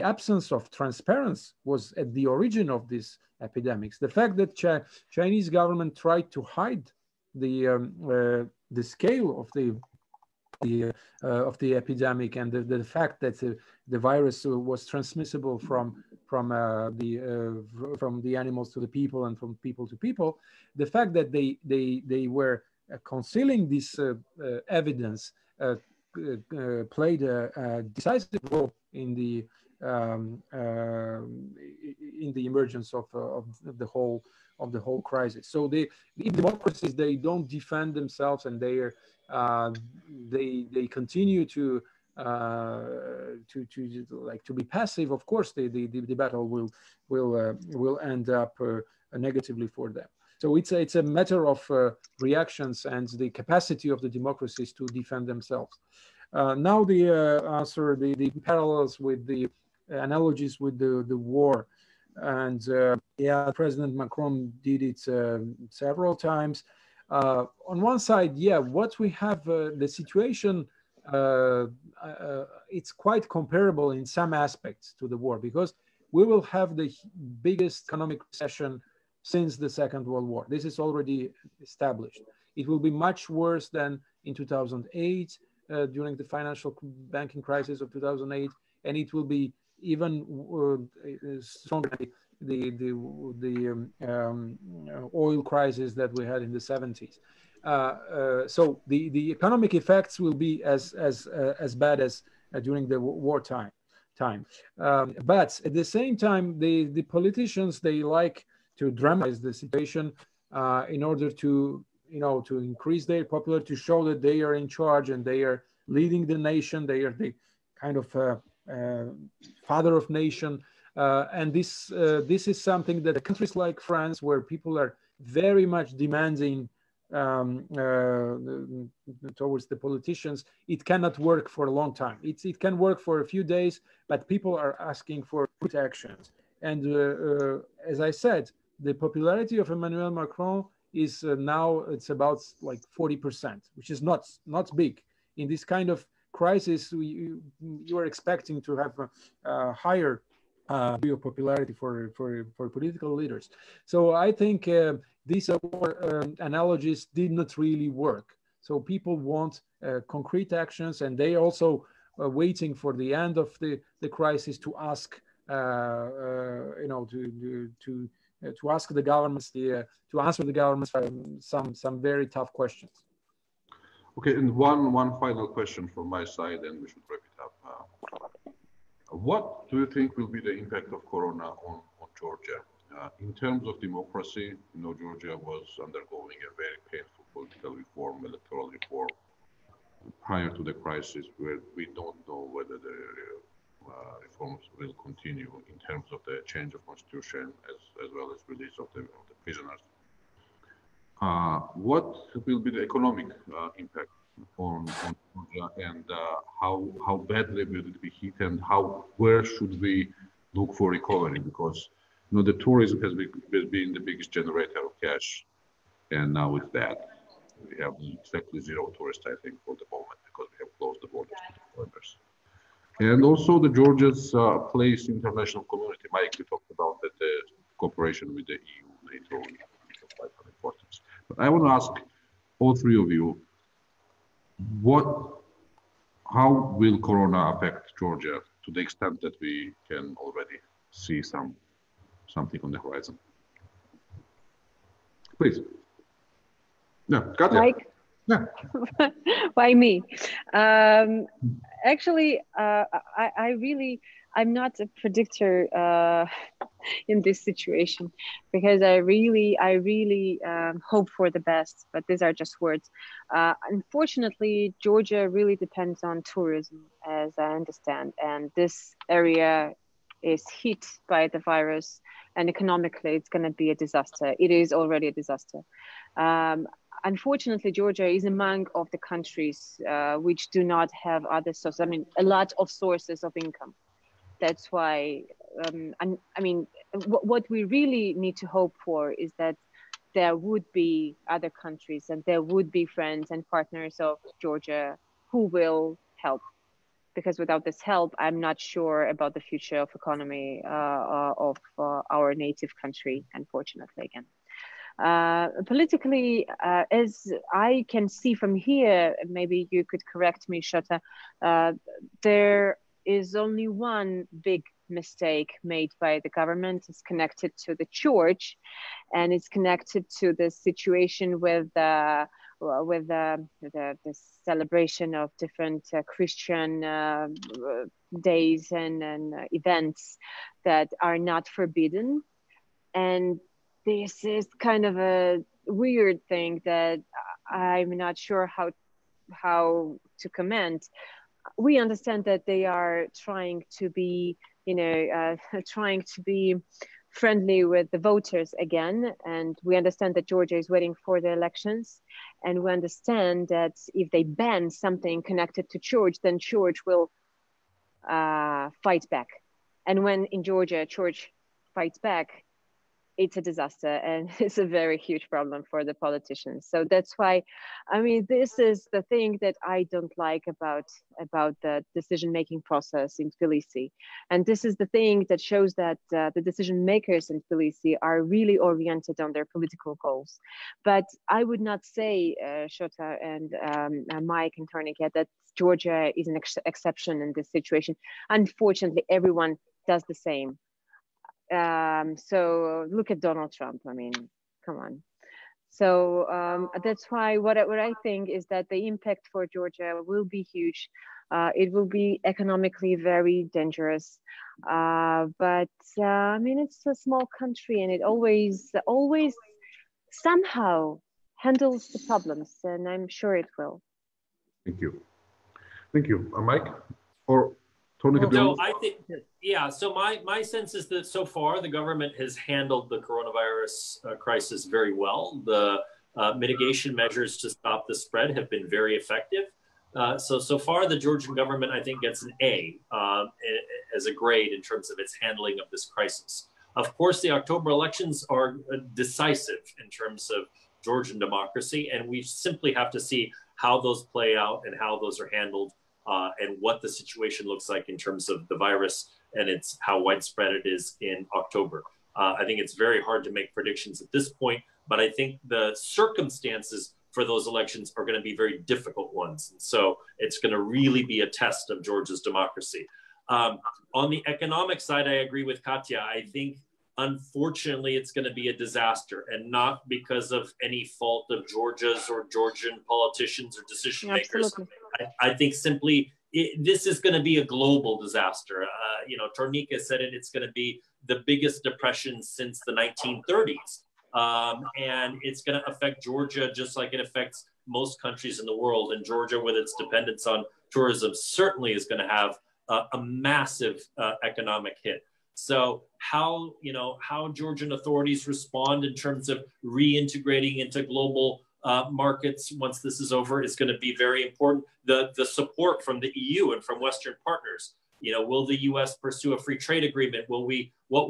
absence of transparency was at the origin of these epidemics. The fact that Chinese government tried to hide the scale of the epidemic and the fact that the virus was transmissible from the animals to the people and from people to people, the fact that they were concealing this evidence played a decisive role in the emergence of the whole crisis. So the democracies, they don't defend themselves and they continue to be passive. Of course, the battle will end up negatively for them. So it's a matter of reactions and the capacity of the democracies to defend themselves. Now the answer, the parallels with the analogies with the war. And yeah, President Macron did it several times. On one side, yeah, what we have, the situation, it's quite comparable in some aspects to the war, because we will have the biggest economic recession since the Second World War. This is already established. It will be much worse than in 2008, during the financial banking crisis of 2008, and it will be even stronger than the oil crisis that we had in the 70s. So the economic effects will be as bad as during the wartime. But at the same time, the politicians, they like to dramatize the situation in order to to increase their popularity, to show that they are in charge and they are leading the nation. They are the kind of father of nation. And this is something that countries like France, where people are very much demanding towards the politicians, it cannot work for a long time. It can work for a few days, but people are asking for good actions. And as I said, the popularity of Emmanuel Macron is now it's about like 40%, which is not big. In this kind of crisis, you are expecting to have a higher degree of popularity for political leaders. So I think these analogies did not really work. So people want concrete actions, and they also waiting for the end of the crisis to ask to ask the governments to answer the governments some very tough questions. Okay, and one final question from my side, and we should wrap it up. What do you think will be the impact of Corona on Georgia? In terms of democracy, Georgia was undergoing a very painful political reform, electoral reform, prior to the crisis, where we don't know whether the reforms will continue in terms of the change of constitution as well as release of the prisoners. What will be the economic impact on Georgia, and how badly will it be hit, and where should we look for recovery? Because the tourism has been the biggest generator of cash, and now with that we have exactly zero tourists, I think, for the moment, because we have closed the borders to the foreigners. And also the Georgia's place in international community. Mike, we talked about that the cooperation with the EU, NATO, is of vital importance. But I want to ask all three of you, how will Corona affect Georgia to the extent that we can already see something on the horizon? Please. Yeah, Katja. Mike? Yeah. Why me? Actually, I'm not a predictor in this situation, because I really hope for the best, but these are just words. Unfortunately, Georgia really depends on tourism, as I understand, and this area is hit by the virus, and economically it's going to be a disaster. It is already a disaster. Unfortunately, Georgia is among of the countries which do not have other sources. I mean, a lot of sources of income. That's why, what we really need to hope for is that there would be other countries and there would be friends and partners of Georgia who will help. Because without this help, I'm not sure about the future of economy of our native country, unfortunately, again. Politically, as I can see from here, maybe you could correct me, Shota, there is only one big mistake made by the government. It's connected to the church, and it's connected to the situation with the celebration of different Christian days and events that are not forbidden. And this is kind of a weird thing that I'm not sure how to comment. We understand that they are trying to be, friendly with the voters again, and we understand that Georgia is waiting for the elections, and we understand that if they ban something connected to church, then church will fight back, and when in Georgia church fights back, it's a disaster, and it's a very huge problem for the politicians. So that's why, this is the thing that I don't like about the decision-making process in Tbilisi. And this is the thing that shows that the decision makers in Tbilisi are really oriented on their political goals. But I would not say, Shota and Mike and Thornike, that Georgia is an exception in this situation. Unfortunately, everyone does the same. So look at Donald Trump. Come on. So that's why what I think is that the impact for Georgia will be huge. It will be economically very dangerous. But I mean, it's a small country, and it always somehow handles the problems, and I'm sure it will. Thank you. Thank you. Mike? Or Thornike? So I think, yeah, so my sense is that so far the government has handled the coronavirus crisis very well. The mitigation measures to stop the spread have been very effective. So far the Georgian government, I think, gets an A as a grade in terms of its handling of this crisis. Of course, the October elections are decisive in terms of Georgian democracy, and we simply have to see how those play out and how those are handled and what the situation looks like in terms of the virus and how widespread it is in October. I think it's very hard to make predictions at this point, but I think the circumstances for those elections are going to be very difficult ones. And so it's going to really be a test of Georgia's democracy. On the economic side, I agree with Katya. I think, unfortunately, it's going to be a disaster, and not because of any fault of Georgia's or Georgian politicians or decision makers. I think simply this is going to be a global disaster. Thornike said it, it's going to be the biggest depression since the 1930s. And it's going to affect Georgia just like it affects most countries in the world. And Georgia, with its dependence on tourism, certainly is going to have a massive economic hit. So how Georgian authorities respond in terms of reintegrating into global markets once this is over is going to be very important. The support from the EU and from Western partners. Will the U.S. pursue a free trade agreement? What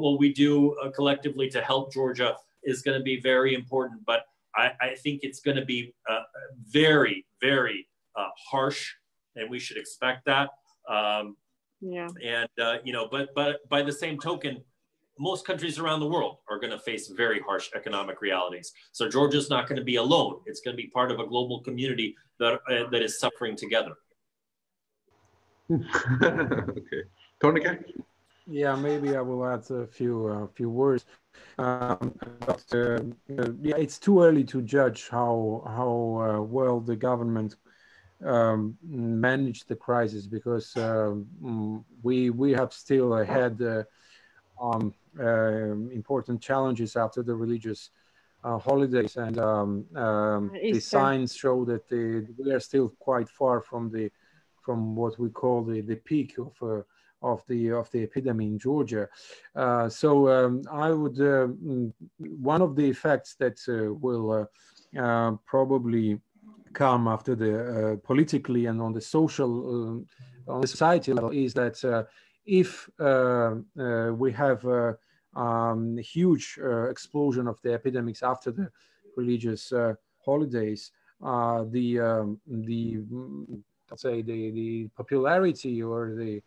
will we do collectively to help Georgia is going to be very important. But I think it's going to be very, very harsh, and we should expect that. But by the same token, most countries around the world are going to face very harsh economic realities. So Georgia's not going to be alone. It's going to be part of a global community that is suffering together. Okay. Thornike? Yeah, maybe I will add a few words. It's too early to judge how well the government managed the crisis, because we have still had important challenges after the religious holidays, and the signs show that we are still quite far from what we call the peak of the epidemic in Georgia. I would one of the effects that will probably come after the politically and on the social on the society level is that if we have a huge explosion of the epidemics after the religious holidays, let's say the popularity or the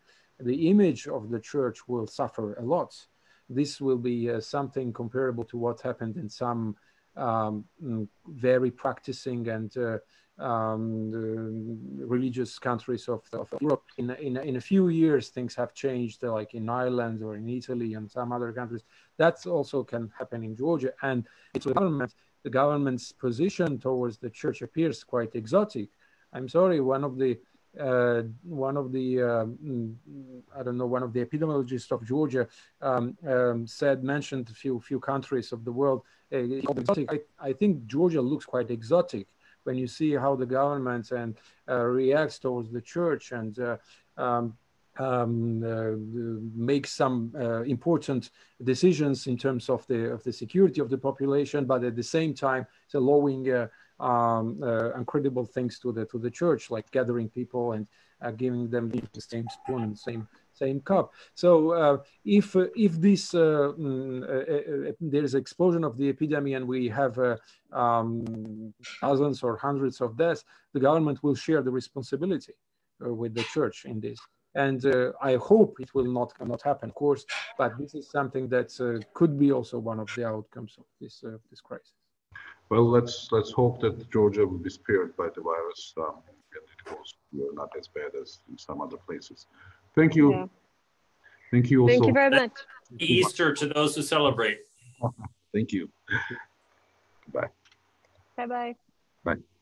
image of the church will suffer a lot. This will be something comparable to what happened in some very practicing and religious countries of Europe. In a few years, things have changed, like in Ireland or in Italy and some other countries. That also can happen in Georgia. And it's the government's position towards the church appears quite exotic. I'm sorry, one of the epidemiologists of Georgia mentioned a few countries of the world. I think Georgia looks quite exotic when you see how the government and reacts towards the church and make some important decisions in terms of the security of the population, but at the same time it's allowing incredible things to the church, like gathering people and giving them the same spoon and the same cup. So if this there's an explosion of the epidemic and we have thousands or hundreds of deaths, the government will share the responsibility with the church in this. And I hope it will not happen, of course, but this is something that could be also one of the outcomes of this crisis. Well, let's hope that Georgia will be spared by the virus and it goes not as bad as in some other places. Thank you. Yeah. Thank you also. Thank you very much. Easter to those who celebrate. Thank you. Bye. Bye-bye. Bye.